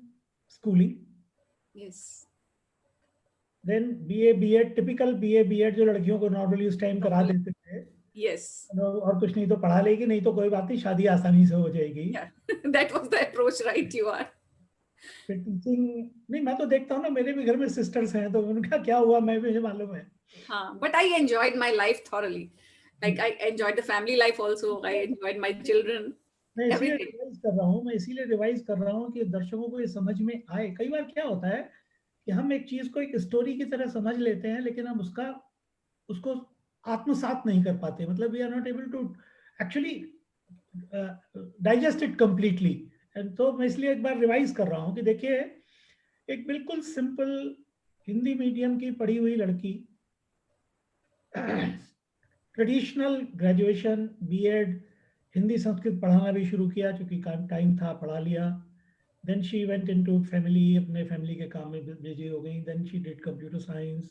schooling, yes, then BA BEd, typical BA BEd जो लड़कियों को नॉर्मली उस टाइम करा देते थे, यस, और कुछ नहीं तो पढ़ा लेगी, नहीं तो कोई बात नहीं, शादी आसानी से हो जाएगी। That was the approach, right, you are. फिर टीचिंग नहीं, मैं तो देखता हूँ ना, मेरे भी घर में सिस्टर्स हैं, तो उनका क्या हुआ मैं मुझे मालूम है। हाँ, but I enjoyed my life thoroughly, like I enjoyed the family life also, I enjoyed my children. मैं इसीलिए रिवाइज कर रहा हूँ कि दर्शकों को ये समझ में आए। कई बार क्या होता है कि हम एक चीज को एक स्टोरी की तरह समझ लेते हैं, लेकिन हम उसको आत्मसात नहीं कर पाते, मतलब we are not able to actually digest it completely. And तो मैं इसलिए एक बार रिवाइज कर रहा हूँ कि देखिए, एक बिल्कुल सिंपल हिंदी मीडियम की पढ़ी हुई लड़की, traditional graduation, BEd, Hindi Sanskrit पढ़ाना भी शुरू किया, क्योंकि टाइम था, पढ़ा लिया। Then she went into family, अपने फैमिली के काम में बिजी हो गई. Then she did computer science.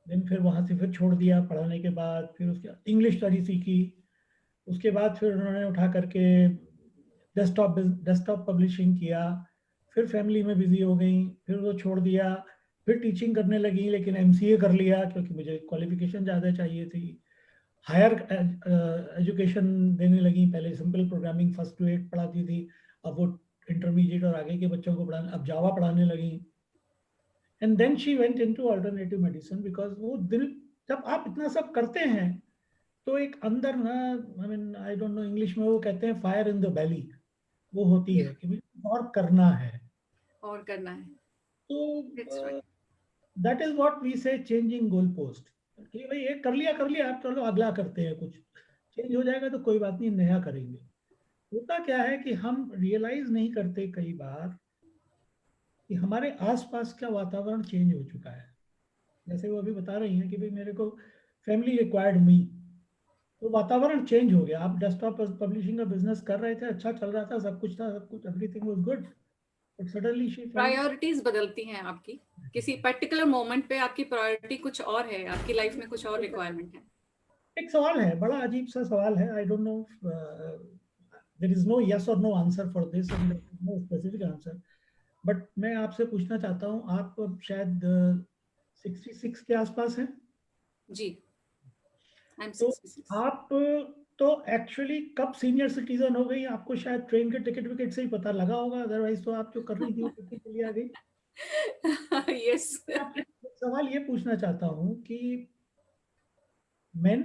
देन फिर वहाँ से फिर छोड़ दिया पढ़ाने के बाद. फिर उसके इंग्लिश स्टडी सीखी. उसके बाद फिर उन्होंने उठा करके डेस्कटॉप पब्लिशिंग किया. फिर फैमिली में बिजी हो गई. फिर वो छोड़ दिया. फिर टीचिंग करने लगी, लेकिन एमसीए कर लिया क्योंकि मुझे क्वालिफिकेशन ज़्यादा चाहिए थी. हायर एजुकेशन देने लगी. पहले सिंपल प्रोग्रामिंग 1st to 8 पढ़ाती थी. अब वो इंटरमीडिएट और आगे के बच्चों को पढ़ाने, अब जावा पढ़ाने लगी. And then she went into alternative medicine because वो दिल, जब आप इतना सब करते हैं तो एक अंदर ना, आई mean I don't no English में वो कहते हैं फायर इन द बेली, वो होती है कि मुझे और करना है. और करना है. तो दैट इज व्हाट वी से चेंजिंग गोल पोस्ट, कि भाई एक कर लिया आप, चलो अगला करते हैं. कुछ चेंज हो जाएगा तो कोई बात नहीं, नया करेंगे. होता क्या है कि हम रियलाइज नहीं करते कई बार कि हमारे आसपास का वातावरण चेंज हो चुका है. जैसे वो अभी बता रही हैं कि भाई मेरे को फैमिली रिक्वायर्ड मी, तो वातावरण चेंज हो गया. आप डेस्कटॉप पब्लिशिंग का बिजनेस कर रहे थे, अच्छा चल रहा था, सब कुछ था, सब कुछ, everything was good, but suddenly she priorities बदलती हैं आपकी. किसी पर्टिकुलर मोमेंट पे आपकी प्रायोरिटी कुछ और है, आपकी लाइफ में कुछ और रिक्वायरमेंट है. एक सवाल है, बड़ा अजीब सा सवाल है. I don't know, there is no yes और no answer for this, and no specific answer. But मैं आपसे पूछना चाहता हूँ, आप शायद 66 के आसपास हैं. जी, आई एम तो 66. आप तो एक्चुअली कब सीनियर सिटीजन हो गई, आपको शायद ट्रेन के टिकट विकेट से ही पता लगा होगा, अदरवाइज तो आप जो कर रही थी वो कितनी चली आ गई. यस. मैं आपसे सवाल ये पूछना चाहता हूँ कि मेन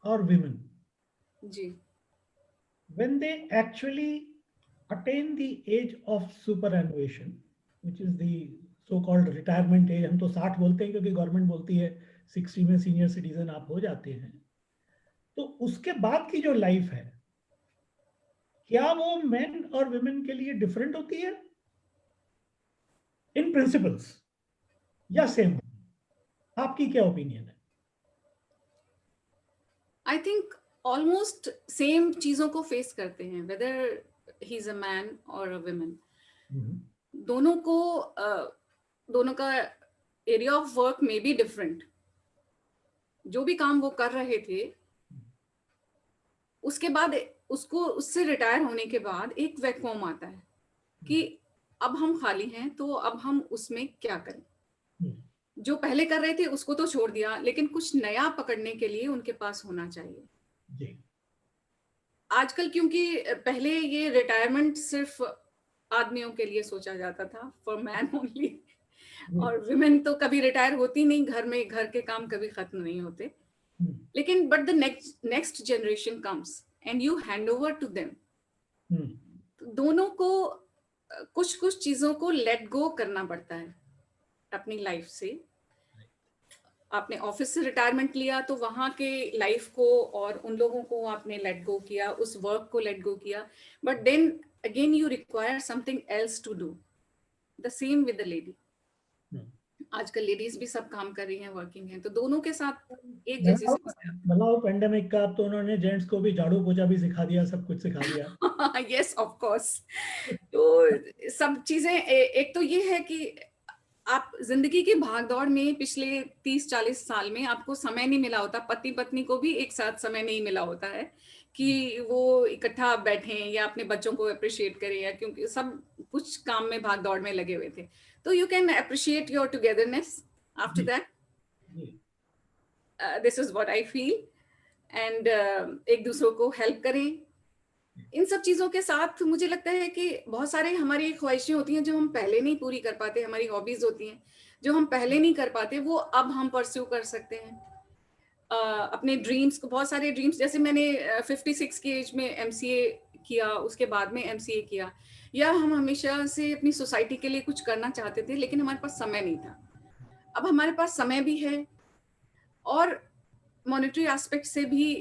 और विमेन, जी. when they actually attain the age of superannuation, which is the so called retirement age, हम तो 60 बोलते हैं क्योंकि गवर्नमेंट बोलती है 60 में सीनियर सिटीजन आप हो जाते हैं. तो उसके बाद की जो लाइफ है, क्या वो मेन और वुमेन के लिए डिफरेंट होती है इन प्रिंसिपल्स, या सेम? आपकी क्या ओपिनियन है? आई थिंक ऑलमोस्ट सेम चीजों को फेस करते हैं, weather he is a man और अ वुमेन. दोनों को दोनों का एरिया ऑफ वर्क में बी डिफरेंट. जो भी काम वो कर रहे थे, उसके बाद उसको, उससे रिटायर होने के बाद एक वैक्यूम आता है कि अब हम खाली हैं, तो अब हम उसमें क्या करें. जो पहले कर रहे थे उसको तो छोड़ दिया, लेकिन कुछ नया पकड़ने के लिए उनके पास होना चाहिए. जी. आजकल क्योंकि पहले ये रिटायरमेंट सिर्फ आदमियों के लिए सोचा जाता था, फॉर मैन ओनली, और विमेन तो कभी रिटायर होती नहीं, घर में घर के काम कभी खत्म नहीं होते. लेकिन but the next generation comes and you hand over to them. दोनों को कुछ कुछ चीजों को लेट गो करना पड़ता है अपनी लाइफ से. आपने ऑफिस से रिटायरमेंट लिया तो वहां के लाइफ को और उन लोगों को आपने लेट गो किया, उस वर्क को लेट गो किया, but then again you require something else to do. The same with the lady. आजकल लेडीज भी सब काम कर रही हैं, वर्किंग हैं, तो दोनों के साथ एक जैसी समस्या. भला पेंडेमिक का, अब तो उन्होंने जेंट्स को भी झाड़ू पोछा भी सिखा दिया, सब कुछ सिखा दिया. Yes, of course. तो सब चीजें, एक तो ये है कि आप जिंदगी की भागदौड़ में पिछले 30-40 साल में आपको समय नहीं मिला होता, पति पत्नी को भी एक साथ समय नहीं मिला होता है कि वो इकट्ठा बैठे या अपने बच्चों को अप्रिशिएट करें, या क्योंकि सब कुछ काम में भागदौड़ में लगे हुए थे. तो you can appreciate your togetherness after that. This is what I feel. And एक दूसरों को हेल्प करें. इन सब चीजों के साथ मुझे लगता है कि बहुत सारे हमारी ख्वाहिशें होती हैं जो हम पहले नहीं पूरी कर पाते, हमारी हॉबीज होती हैं जो हम पहले नहीं कर पाते, वो अब हम परस्यू कर सकते हैं. अपने ड्रीम्स को, बहुत सारे ड्रीम्स, जैसे मैंने 56 की एज में एमसीए किया, उसके बाद में एमसीए किया, या हम हमेशा से अपनी सोसाइटी के लिए कुछ करना चाहते थे लेकिन हमारे पास समय नहीं था. अब हमारे पास समय भी है और मॉनेटरी एस्पेक्ट से भी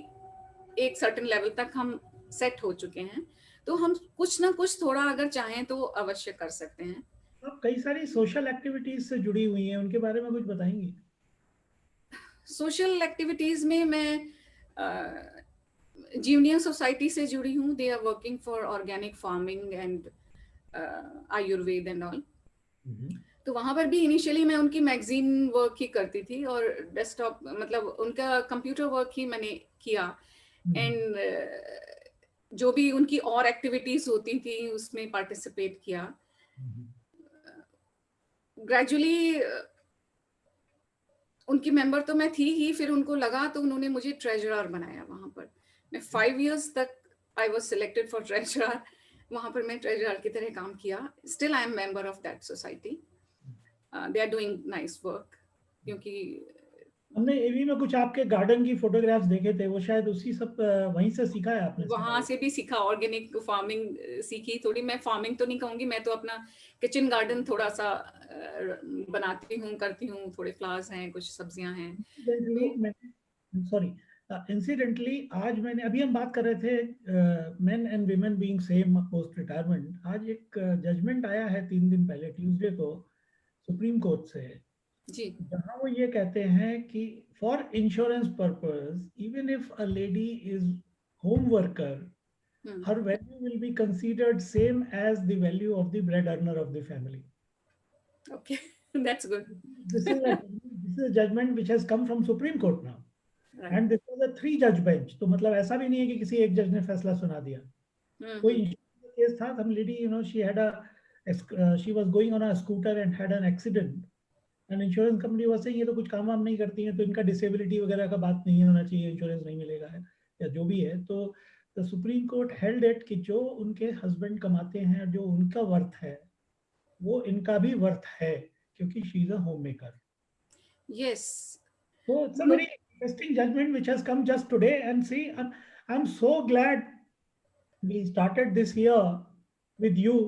एक सर्टेन लेवल तक हम सेट हो चुके हैं, तो हम कुछ ना कुछ थोड़ा अगर चाहें तो अवश्य कर सकते हैं. आप कई सारी सोशल एक्टिविटीज से जुड़ी हुई हैं, उनके बारे में कुछ बताएंगी? सोशल एक्टिविटीज में मैं जीवनिया सोसाइटी से जुड़ी हूँ. They are working for organic farming and Ayurveda and all. तो वहां पर भी इनिशियली मैं उनकी मैगजीन वर्क ही करती थी और डेस्कटॉप मतलब उनका कंप्यूटर वर्क ही मैंने किया। एंड जो भी उनकी और एक्टिविटीज होती थी उसमें पार्टिसिपेट किया। ग्रेजुअली उनकी मेंबर तो मैं थी ही, फिर उनको लगा तो उन्होंने मुझे ट्रेजरर बनाया वहां पर। मैं 5 years तक I was selected for treasurer. वहां पर मैं ट्रेजरर की तरह काम किया। Still I am member of that society. They are doing nice work. क्योंकि हमने एवी में कुछ आपके गार्डन की फोटोग्राफ्स देखे थे, वो शायद उसी सब वहीं से सीखा है आपने? वहां से भी सीखा, ऑर्गेनिक फार्मिंग सीखी थोड़ी। मैं फार्मिंग तो नहीं कहूंगी, मैं तो अपना किचन गार्डन थोड़ा सा बनाती हूँ, करती हूँ। थोड़े फ्लावर्स हैं, कुछ सब्जियां हैं। सॉरी, इंसिडेंटली आज मैंने, अभी हम बात कर रहे थे main and women being same post retirement. आज एक जजमेंट आया है 3 दिन पहले ट्यूसडे को सुप्रीम कोर्ट से, जी। जहां वो ये कहते हैं कि for insurance purpose even if a lady is home worker, her value will be considered same as the value of the bread earner of the family. Okay, that's good. This is a judgment which has come from Supreme Court now. Right. And this was a 3-judge bench. तो मतलब ऐसा भी नहीं है कि किसी एक जज ने फैसला सुना दिया। कोई केस था, some lady, she had she was going on a scooter and had an accident. And insurance company was saying ये तो कुछ काम वाम नहीं करती हैं, तो इनका डिसेबिलिटी वगैरह का बात नहीं होना चाहिए, इंश्योरेंस नहीं मिलेगा है या जो भी है। तो the supreme court held it कि जो उनके हस्बैंड कमाते हैं, जो उनका वर्थ है, वो इनका भी वर्थ है, क्योंकि she is a home maker. Yes. So it's a very interesting judgment which has come just today. And see, I'm so glad we started this year with you.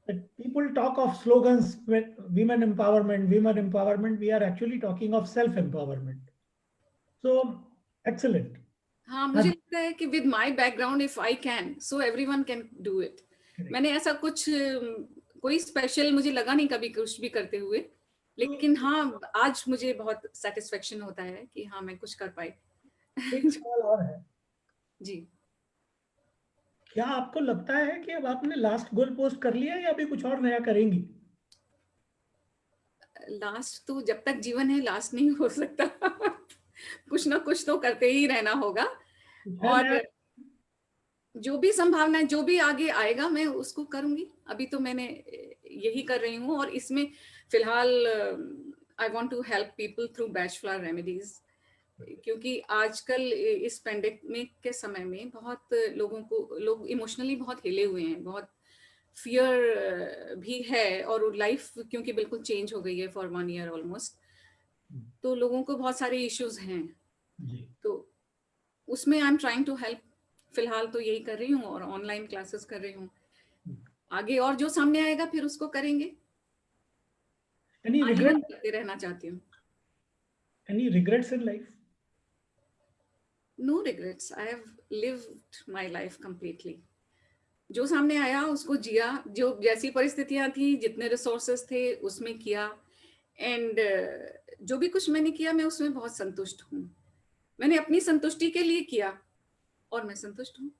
That people talk of slogans with women empowerment. We are actually talking of self-empowerment. So excellent. हाँ, मुझे लगता है कि with my background, if I can, so everyone can do it. मैंने ऐसा कुछ कोई स्पेशल मुझे लगा नहीं कभी कुछ भी करते हुए, लेकिन हाँ आज मुझे बहुत सेटिस्फेक्शन होता है कि हाँ मैं कुछ कर पाई। एक सवाल और है जी। क्या आपको लगता है कि अब आपने लास्ट गोल पोस्ट कर लिया या अभी कुछ और नया करेंगी? लास्ट तो जब तक जीवन है लास्ट नहीं हो सकता। कुछ ना कुछ तो करते ही रहना होगा। और जो भी संभावना है, जो भी आगे आएगा मैं उसको करूंगी। अभी तो मैंने यही कर रही हूँ और इसमें फिलहाल I want to help people through Bach flower remedies. क्योंकि आजकल इस पेंडेमिक के समय में बहुत लोग इमोशनली बहुत हिले हुए हैं, बहुत फियर भी है और लाइफ क्योंकि बिल्कुल चेंज हो गई है फॉर 1 year ऑलमोस्ट। तो लोगों को बहुत सारे इश्यूज हैं जी। तो उसमें I am trying to help. फिलहाल तो यही कर रही हूँ और ऑनलाइन क्लासेस कर रही हूँ। आगे और जो सामने आएगा फिर उसको करेंगे। करते रहना चाहती हूँ। Any regrets in life? No regrets. I have lived my life completely. जो सामने आया उसको जिया, जो जैसी परिस्थितियां थी, जितने रिसोर्सेस थे उसमें किया। एंड जो भी कुछ मैंने किया मैं उसमें बहुत संतुष्ट हूँ। मैंने अपनी संतुष्टि के लिए किया और मैं संतुष्ट हूँ।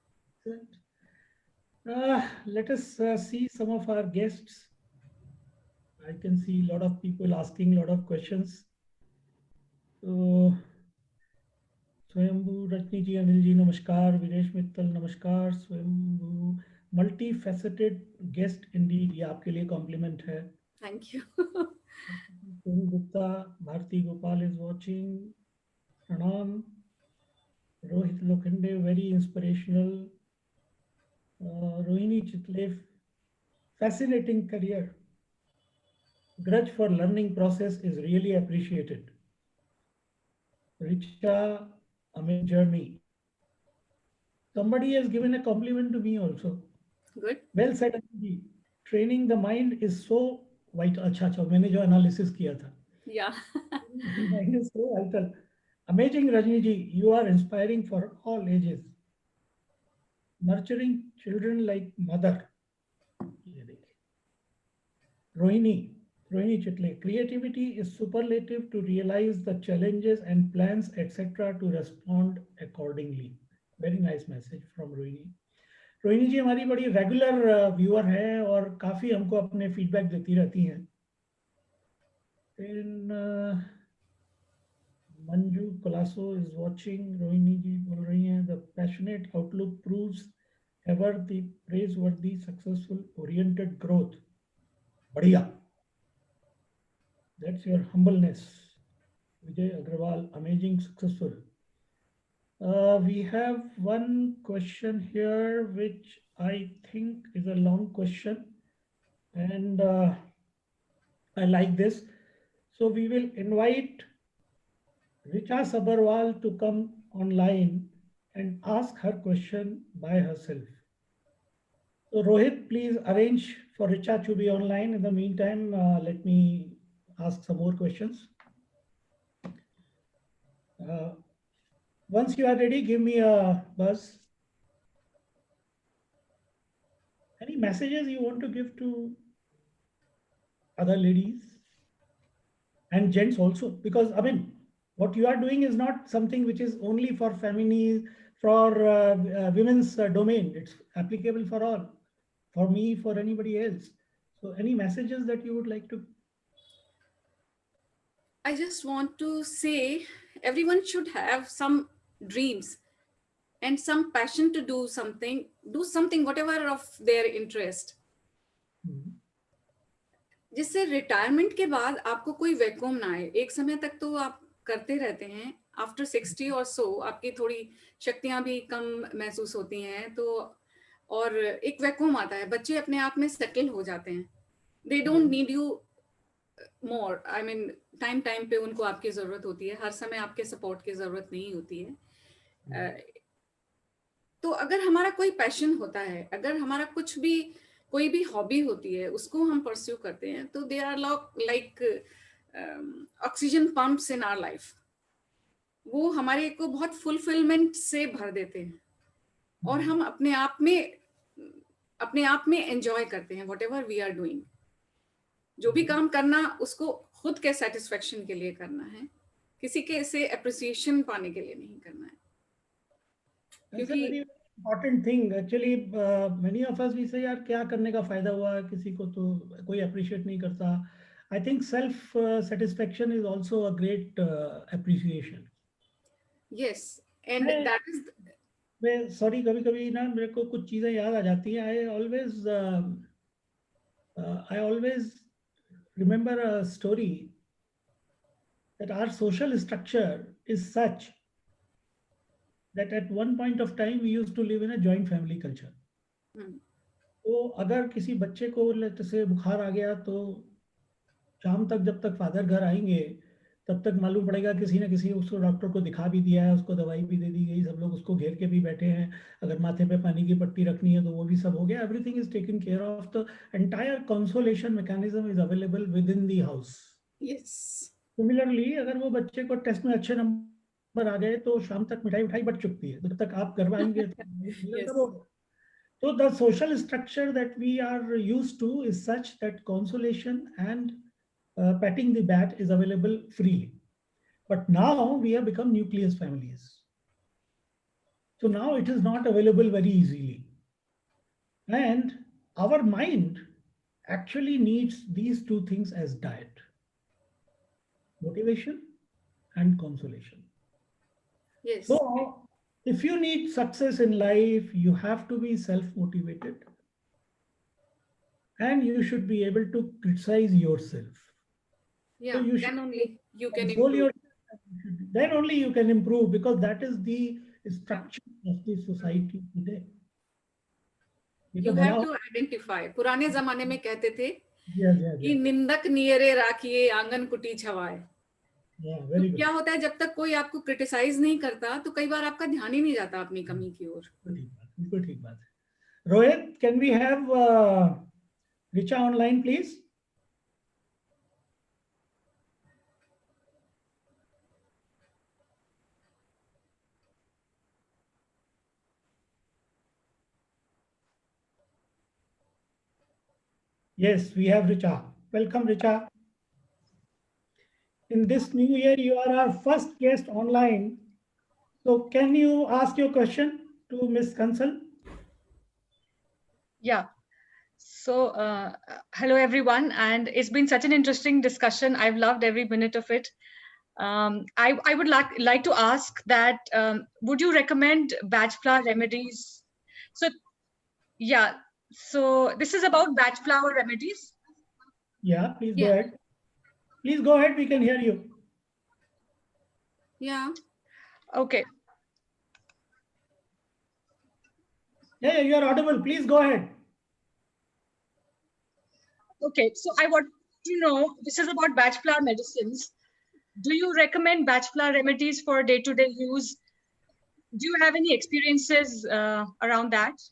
Let us see some of our guests. I can see a lot of people asking a lot of questions. So, स्वयंभू रजनी जी, अनिल जी नमस्कार, विनेश मित्तल नमस्कार। स्वयंभू मल्टी फैसेटेड गेस्ट इंडीड, ये आपके लिए कॉम्प्लीमेंट है। Thank you. Gupta, Bharti Gopal is watching, प्रणाम। Rohit Lokhande, very inspirational. Rohini Chitale, fascinating career. Grudge for learning process is really appreciated. Richa, amazing journey. Somebody has given a compliment to me also. Good. Well said, Anji. Training the mind is so vital. अच्छा, मैंने जो analysis किया था. Yeah. Mind is so vital. Amazing, Rajni ji. You are inspiring for all ages. Nurturing children like mother. Rohini Chitle, creativity is superlative to realize the challenges and plans, etc., to respond accordingly. Very nice message from Rohini. Rohini जी हमारी बड़ी रेगुलर व्यूअर है और काफ़ी हमको अपने फीडबैक देती रहती हैं। मंजू कोलासो इज वाचिंग, रोहिणी जी बोल रही हैं the passionate outlook proves ever the praiseworthy successful oriented growth. बढ़िया, that's your humbleness. Vijay Agrawal, amazing, successful. We have one question here, which I think is a long question, and I like this. So we will invite Richa Sabharwal to come online and ask her question by herself. So Rohit, please arrange for Richa to be online. In the meantime, let me ask some more questions. Once you are ready, give me a buzz. Any messages you want to give to other ladies and gents also? Because I mean, what you are doing is not something which is only for feminine, for women's domain. It's applicable for all, for me, for anybody else. So any messages that you would like to? I just want to say everyone should have some dreams and some passion to do something whatever of their interest. जिससे रिटायरमेंट के बाद आपको कोई वैक्यूम ना आए। एक समय तक तो आप करते रहते हैं, आफ्टर 60 और सो आपकी थोड़ी शक्तियां भी कम महसूस होती हैं, तो और एक वैक्यूम आता है, बच्चे अपने आप में सेटल हो जाते हैं, they don't need you more. I mean time पे उनको आपकी जरूरत होती है, हर समय आपके सपोर्ट की जरूरत नहीं होती है। तो अगर हमारा कोई पैशन होता है, अगर हमारा कुछ भी कोई भी हॉबी होती है, उसको हम परस्यू करते हैं, तो they are like oxygen pumps in our life. वो हमारे को बहुत फुलफिलमेंट से भर देते हैं और हम अपने आप में एंजॉय करते हैं व्हाटएवर वी आर डूइंग। जो भी काम करना उसको खुद के सेटिस्फेक्शन के लिए करना है, किसी के से अप्रिसिएशन पाने के लिए नहीं करना है। क्योंकि important thing actually, many of us we say यार क्या करने का फायदा हुआ, किसी को तो कोई appreciate नहीं करता। I think self satisfaction is also a great appreciation. Yes, and that is मैं sorry, कभी-कभी ना मेरे को कुछ चीजें याद आ जाती हैं। I always remember a story that our social structure is such that at one point of time we used to live in a joint family culture. तो अगर किसी बच्चे को जैसे बुखार आ गया तो शाम तक जब तक फादर घर आएंगे तब तक मालूम पड़ेगा किसी न किसी उसको डॉक्टर को दिखा भी दिया है, उसको दवाई भी दे दी गई, सब लोग उसको घेर के भी बैठे हैं। अगर माथे पे पानी की पट्टी रखनी है तो वो भी सब हो गया। Everything is taken care of, the entire consolation mechanism is available within the house. Similarly अगर वो बच्चे को टेस्ट में अच्छे नंबर आ गए तो शाम तक मिठाई बट चुकती है, जब तक आप घर आएंगे तो the social structure that we are used to is such that consolation and patting the back is available freely. But now we have become nucleus families. So now it is not available very easily. And our mind actually needs these two things as diet: motivation and consolation. Yes. So if you need success in life, you have to be self-motivated and you should be able to criticize yourself. Yeah, so then only you can improve. Then only you can improve, because that is the structure of the society today. You have to identify. पुराने जमाने में कहते थे कि निंदक नियरे राखिए आंगन कुटी छवाए। तो क्या होता है, जब तक कोई आपको क्रिटिसाइज नहीं करता तो कई बार आपका ध्यान ही नहीं जाता अपनी कमी की ओर। बिल्कुल ठीक बात है। Rohit, can we have Richa online please? Yes, we have Richa. Welcome, Richa. In this new year, you are our first guest online. So can you ask your question to Ms. Kansal? Yeah. So, hello everyone, and it's been such an interesting discussion. I've loved every minute of it. I would like to ask that would you recommend batch flour remedies? So, yeah. So this is about batch flour remedies. Yeah, please go Yeah. ahead. Please go ahead. We can hear you. Yeah. Okay. Yeah, you are audible. Please go ahead. Okay. So I want to know, this is about batch flour medicines. Do you recommend batch flour remedies for day-to-day use? Do you have any experiences around that?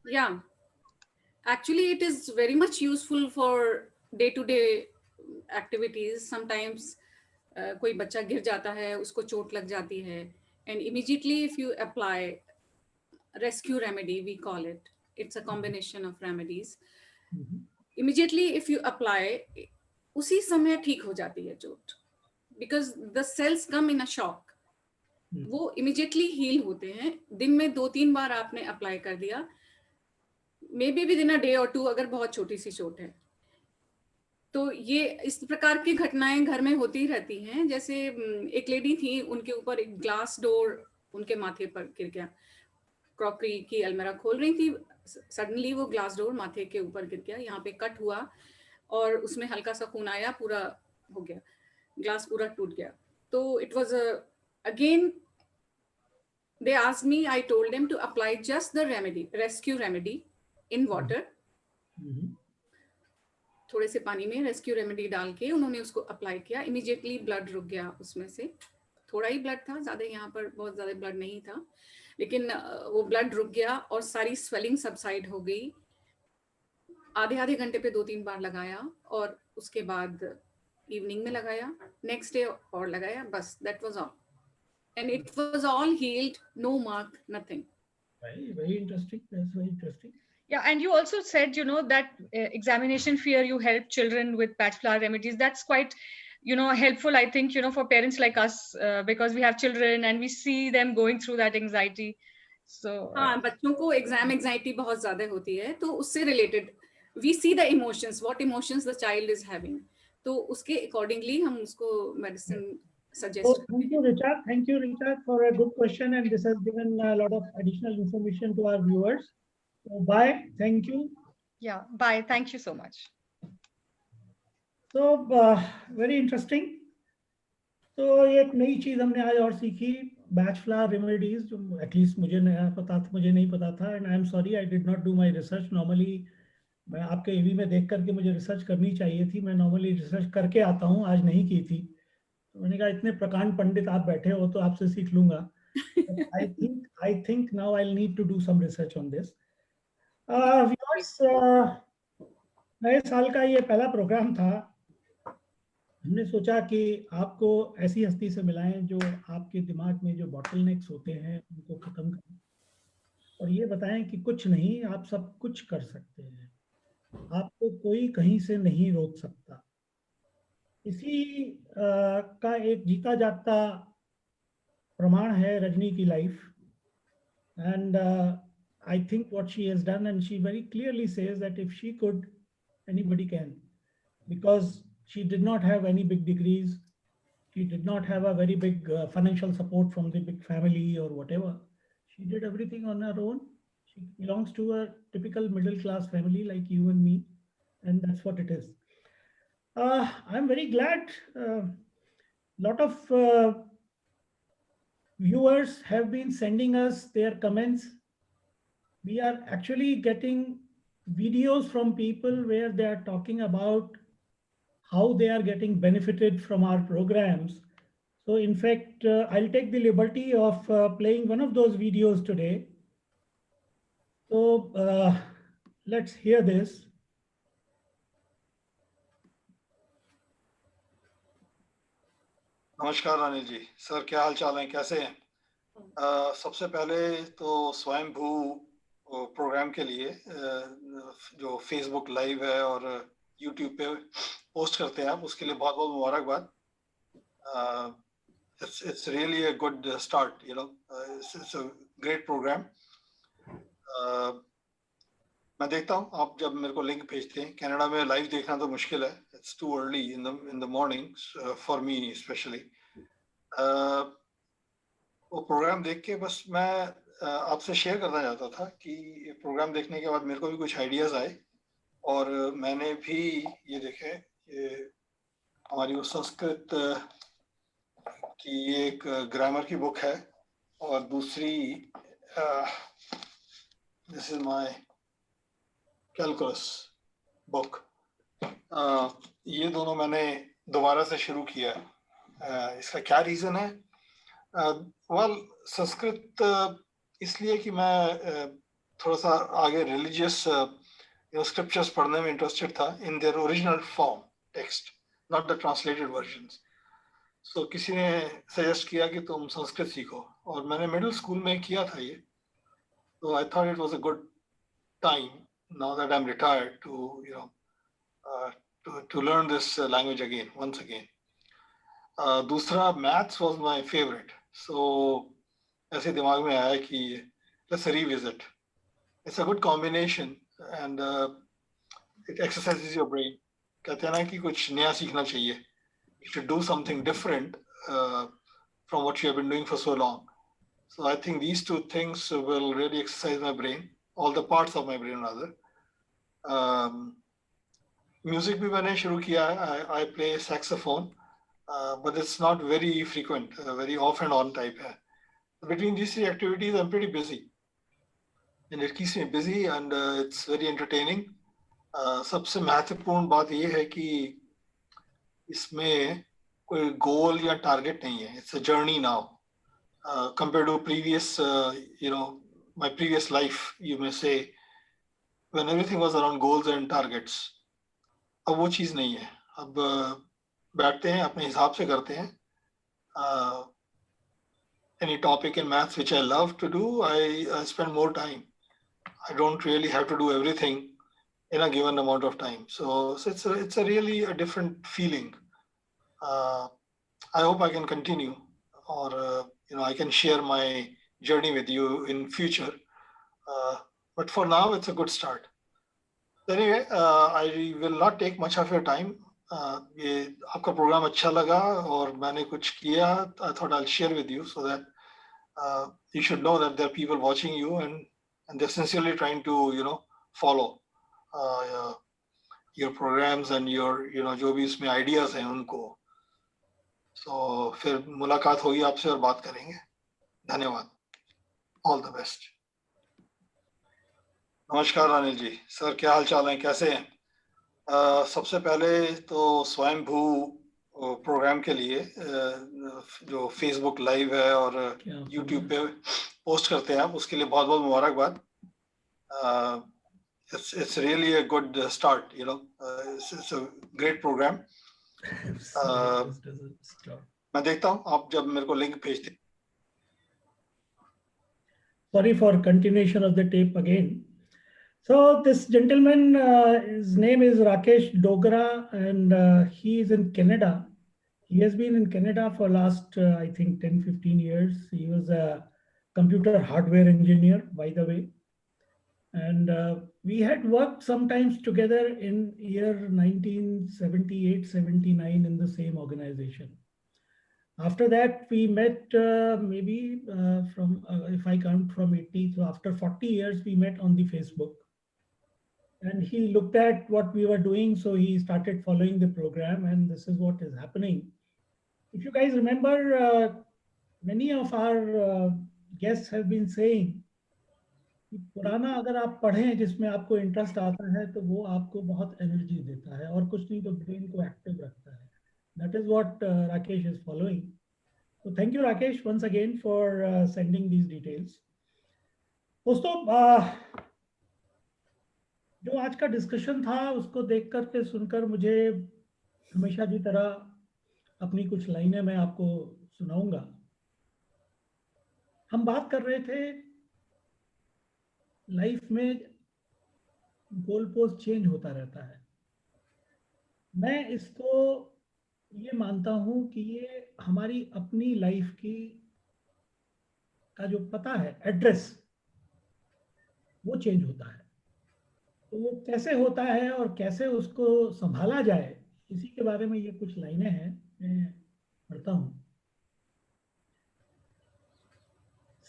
Yeah. Actually, it is very much useful for day-to-day activities. Sometimes कोई बच्चा गिर जाता है, उसको चोट लग जाती है, and immediately if you apply rescue remedy, we call it. It's a combination of remedies. Immediately if you apply, उसी समय ठीक हो जाती है चोट, because the cells come in a shock. वो immediately heal होते हैं. दिन में 2-3 बार आपने apply कर दिया, maybe within a day or two, अगर बहुत छोटी सी चोट है. तो ये इस प्रकार की घटनाएं घर में होती रहती हैं. जैसे एक लेडी थी, उनके ऊपर एक ग्लास डोर उनके माथे पर गिर गया. क्रॉकरी की अलमीरा खोल रही थी, सडनली वो ग्लास डोर माथे के ऊपर गिर गया. यहाँ पे कट हुआ और उसमें हल्का सा खून आया, पूरा हो गया, ग्लास पूरा टूट गया. तो it was again they asked me, I told them to apply just the remedy, rescue remedy in water. थोड़े से पानी में रेस्क्यू रेमेडी डाल के उन्होंने उसको अप्लाई किया. इमीडिएटली ब्लड रुक गया उसमें से. थोड़ा ही ब्लड था, ज्यादा यहाँ पर बहुत ज्यादा ब्लड नहीं था, लेकिन वो ब्लड रुक गया और सारी स्वेलिंग सबसाइड हो गई. आधे घंटे पे 2-3 बार लगाया और उसके बाद इवनिंग में लगाया, नेक्स्ट डे और लगाया, बस that was all. And it was all healed, no mark, nothing. Very interesting. That's very interesting. Yeah, and you also said, that examination fear, you help children with batch flour remedies. That's quite, helpful, I think, for parents like us, because we have children and we see them going through that anxiety. So हाँ, बच्चों को एग्जाम एंजाइटी बहुत ज्यादा होती है, तो उससे related we see the emotions, what emotions the child is having, तो उसके अकॉर्डिंगली हम उसको medicine suggest. Thank you, Richard. Thank you, Richard, for a good question, and this has given a lot of additional information to our viewers. So, bye. Thank you. Yeah, bye. Thank you so much. So, very interesting. तो एक नई चीज हमने आज और सीखी, बैच फ्लावर रेमेडीज, जो एटलीस्ट मुझे नहीं पता था. And I am sorry, I did not do my research. Normally मैं आपके ईवी में देख करके मुझे रिसर्च करनी चाहिए थी. मैं नॉर्मली रिसर्च करके आता हूँ, आज नहीं की थी. तो मैंने कहा इतने प्रकांड पंडित आप बैठे हो तो आपसे सीख लूंगा. I think now I need to do some research on this. Viewers, नए साल का ये पहला प्रोग्राम था. हमने सोचा कि आपको ऐसी हस्ती से मिलाएं जो आपके दिमाग में जो बॉटलनेक्स होते हैं उनको खत्म करें और ये बताएं कि कुछ नहीं, आप सब कुछ कर सकते हैं. आपको कोई कहीं से नहीं रोक सकता. इसी का एक जीता जागता प्रमाण है रजनी की life. And I think what she has done, and she very clearly says that if she could, anybody can, because she did not have any big degrees, she did not have a very big financial support from the big family or whatever. She did everything on her own. She belongs to a typical middle class family like you and me, and that's what it is. I'm very glad lot of viewers have been sending us their comments. We are actually getting videos from people where they are talking about how they are getting benefited from our programs. So in fact, I'll take the liberty of playing one of those videos today. So let's hear this. नमस्कार अनिल जी. सर क्या हाल चाल है, कैसे हैं? सबसे पहले तो स्वयंभू प्रोग्राम के लिए जो फेसबुक लाइव है और यूट्यूब पे पोस्ट करते हैं आप, उसके लिए बहुत बहुत मुबारकबाद. It's really a good start, it's a great program. मैं देखता हूँ आप जब मेरे को लिंक भेजते हैं। कनाडा में लाइव देखना तो मुश्किल है, it's too early in the morning for me specially. वो प्रोग्राम देख के बस मैं आपसे शेयर करना चाहता था कि प्रोग्राम देखने के बाद मेरे को भी कुछ आइडियाज आए, और मैंने भी ये देखे, ये हमारी वो संस्कृत की एक ग्रामर की बुक है, और दूसरी this is my calculus book. ये दोनों मैंने दोबारा से शुरू किया। इसका क्या रीज़न है? वेल, संस्कृत इसलिए कि मैं थोड़ा सा आगे रिलीजियस स्क्रिप्चर्स पढ़ने में इंटरेस्टेड था in their original form text, not the translated versions. So किसी ने सजेस्ट किया कि तुम संस्कृत सीखो, और मैंने मिडिल स्कूल में किया था ये। तो I thought it was a good time now that I am retired to to learn this language again, once again. दूसरा maths was my favorite, so ऐसे दिमाग में आया कि let's revisit. It's a good combination and it exercises your brain. कहते हैं ना कि कुछ नया सीखना चाहिए. You should do something different from what you have been doing for so long. So I think these two things will really exercise my brain, all the parts of my brain rather. Music भी मैंने शुरू किया है, I play saxophone, but it's not very frequent, very of and on type है. Between these three activities, I'm pretty busy, and it keeps me busy, and it's very entertaining. सबसे महत्वपूर्ण बात ये है कि इसमें कोई गोल या टारगेट नहीं है. It's a journey now. Compared to previous, my previous life, you may say, when everything was around goals and targets. अब वो चीज़ नहीं है. अब बैठते हैं, अपने हिसाब से करते हैं. Any topic in maths which I love to do, I spend more time. I don't really have to do everything in a given amount of time. So it's a really a different feeling. I hope I can continue, or I can share my journey with you in future. But for now, it's a good start. Anyway, I will not take much of your time. ये आपका प्रोग्राम अच्छा लगा और मैंने कुछ किया. I thought I'll share with you so that you should know that there are people watching you, and they're sincerely trying to follow your programs and your जो भी इसमें ideas हैं उनको. So फिर मुलाकात होगी आपसे और बात करेंगे. धन्यवाद. All the best. नमस्कार अनिल जी. सर क्या हाल चाल है, कैसे हैं? सबसे पहले तो स्वयंभू प्रोग्राम के लिए जो फेसबुक लाइव है और यूट्यूब पे पोस्ट करते हैं आप, उसके लिए बहुत बहुत मुबारकबाद. It's really a good start, it's a great program. मैं देखता हूँ आप जब मेरे को लिंक भेजते. Sorry for continuation of the tape again. So this gentleman, his name is Rakesh Dogra, and he is in Canada. He has been in Canada for last, I think, 10-15 years. He was a computer hardware engineer, by the way. And we had worked sometimes together in year 1978-79 in the same organization. After that, we met maybe from, if I count from 80, so after 40 years, we met on the Facebook. And he looked at what we were doing, so he started following the program, and this is what is happening. If you guys remember, many of our guests have been saying, पुराना अगर आप पढ़ें जिसमें आपको इंटरेस्ट आता है तो वो आपको बहुत एनर्जी देता है और कुछ नहीं तो ब्रेन को एक्टिव रखता है. That is what Rakesh is following. So thank you, Rakesh, once again for sending these details. दोस्तों, जो आज का डिस्कशन था उसको देख करके सुनकर मुझे हमेशा की तरह अपनी कुछ लाइनें मैं आपको सुनाऊंगा. हम बात कर रहे थे लाइफ में गोल पोस्ट चेंज होता रहता है. मैं इसको ये मानता हूं कि ये हमारी अपनी लाइफ की का जो पता है, एड्रेस, वो चेंज होता है. तो वो कैसे होता है और कैसे उसको संभाला जाए, इसी के बारे में ये कुछ लाइनें हैं, मैं पढ़ता हूँ।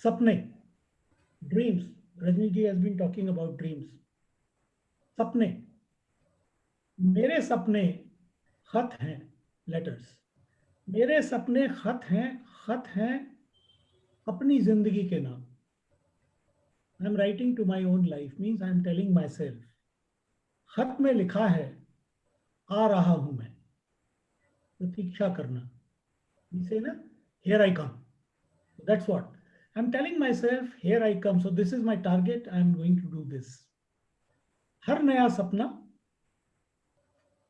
सपने, dreams, Rajni ji has been talking about dreams. सपने, मेरे सपने खत हैं, लेटर्स। मेरे सपने खत हैं, खत हैं अपनी जिंदगी के नाम। I am writing to my own life, means I am telling myself. खत में लिखा है, आ रहा हूं मैं, प्रतीक्षा करना। से ना, here I come. That's what I'm telling myself, here I come. So this is my target. I'm going to do this. हर नया सपना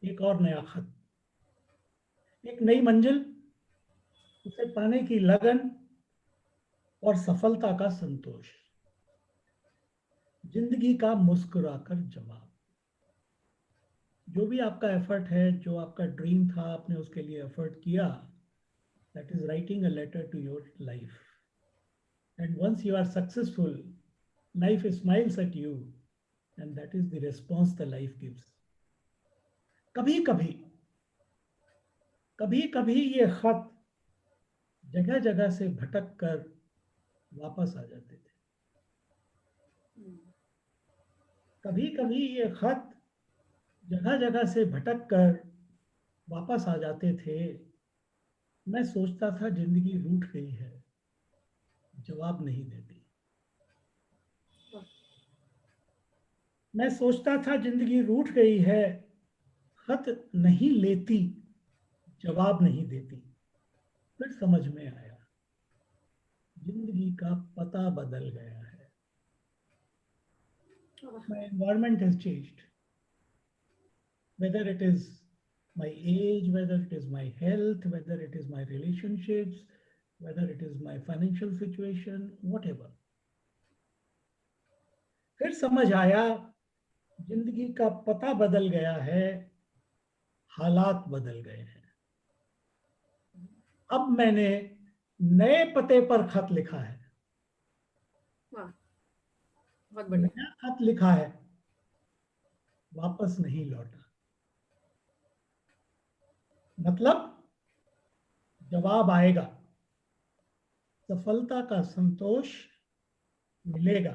एक और नया खत, एक नई मंजिल, उसे पाने की लगन और सफलता का संतोष, जिंदगी का मुस्कुराकर जवाब। जो भी आपका एफर्ट है, जो आपका ड्रीम था, आपने उसके लिए एफर्ट किया, that is writing a letter to your life. And once you are successful, life smiles at you, and that is the response the life gives. कभी कभी, कभी कभी ये खत जगह जगह से भटक कर वापस आ जाते थे। कभी कभी ये खत जगह जगह से भटक कर वापस आ जाते थे। मैं सोचता था जिंदगी रूठ गई है, जवाब नहीं देती। मैं सोचता था जिंदगी रूठ गई है, खत नहीं लेती, जवाब नहीं देती। फिर समझ में आया, जिंदगी का पता बदल गया है। My environment has changed. Whether it is my age, whether it is my health, whether it is my relationships, whether it is my financial situation, whatever. फिर समझ आया, जिंदगी का पता बदल गया है, हालात बदल गए हैं। अब मैंने नए पते पर खत लिखा है। बहुत बढ़िया। नया खत लिखा है, वापस नहीं लौटा। मतलब जवाब आएगा, सफलता का संतोष मिलेगा।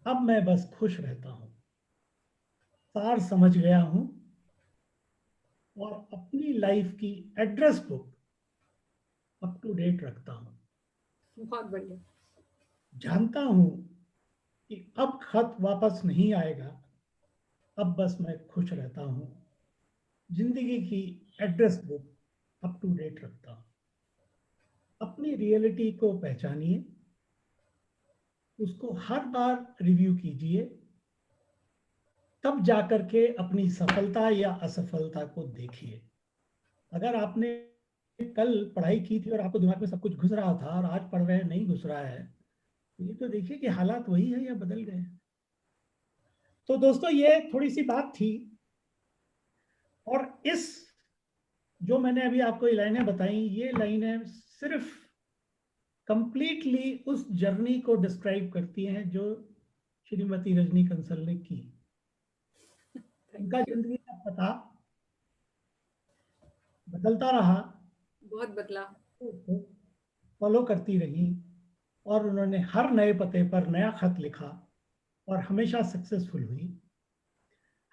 अब मैं बस खुश रहता हूं, सार समझ गया हूं और अपनी लाइफ की address book up to date रखता हूं। बहुत बढ़िया। जानता हूं कि अब खत वापस नहीं आएगा, अब बस मैं खुश रहता हूं। जिंदगी की address book up to date रखता हूं। अपनी रियलिटी को पहचानिए, उसको हर बार रिव्यू कीजिए, तब जाकर के अपनी सफलता या असफलता को देखिए। अगर आपने कल पढ़ाई की थी और आपको दिमाग में सब कुछ घुस रहा था और आज पढ़ रहे हैं नहीं घुस रहा है, ये तो देखिए कि हालात वही है या बदल गए हैं। तो दोस्तों, ये थोड़ी सी बात थी, और इस जो मैंने अभी आपको ये लाइनें बताई, ये लाइनें सिर्फ कंप्लीटली उस जर्नी को डिस्क्राइब करती हैं जो श्रीमती रजनी कंसल ने की। उनका जिंदगी का पता बदलता रहा, बहुत बदला, फॉलो करती रही, और उन्होंने हर नए पते पर नया खत लिखा और हमेशा सक्सेसफुल हुई।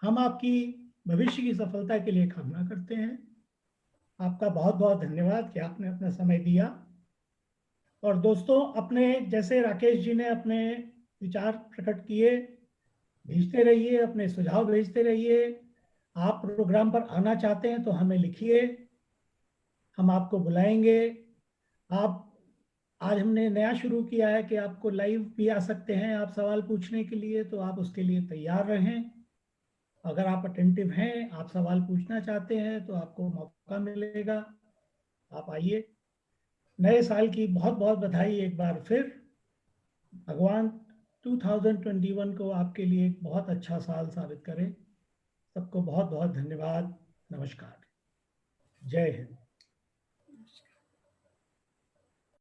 हम आपकी भविष्य की सफलता के लिए कामना करते हैं। आपका बहुत बहुत धन्यवाद कि आपने अपना समय दिया। और दोस्तों, अपने जैसे राकेश जी ने अपने विचार प्रकट किए, भेजते रहिए, अपने सुझाव भेजते रहिए। आप प्रोग्राम पर आना चाहते हैं तो हमें लिखिए, हम आपको बुलाएंगे। आप, आज हमने नया शुरू किया है कि आपको लाइव भी आ सकते हैं आप सवाल पूछने के लिए, तो आप उसके लिए तैयार रहें। अगर आप अटेंटिव हैं, आप सवाल पूछना चाहते हैं, तो आपको मौका मिलेगा, आप आइए। नए साल की बहुत बहुत बधाई एक बार फिर। भगवान 2021 को आपके लिए एक बहुत अच्छा साल साबित करें। सबको बहुत बहुत धन्यवाद। नमस्कार। जय हिंद।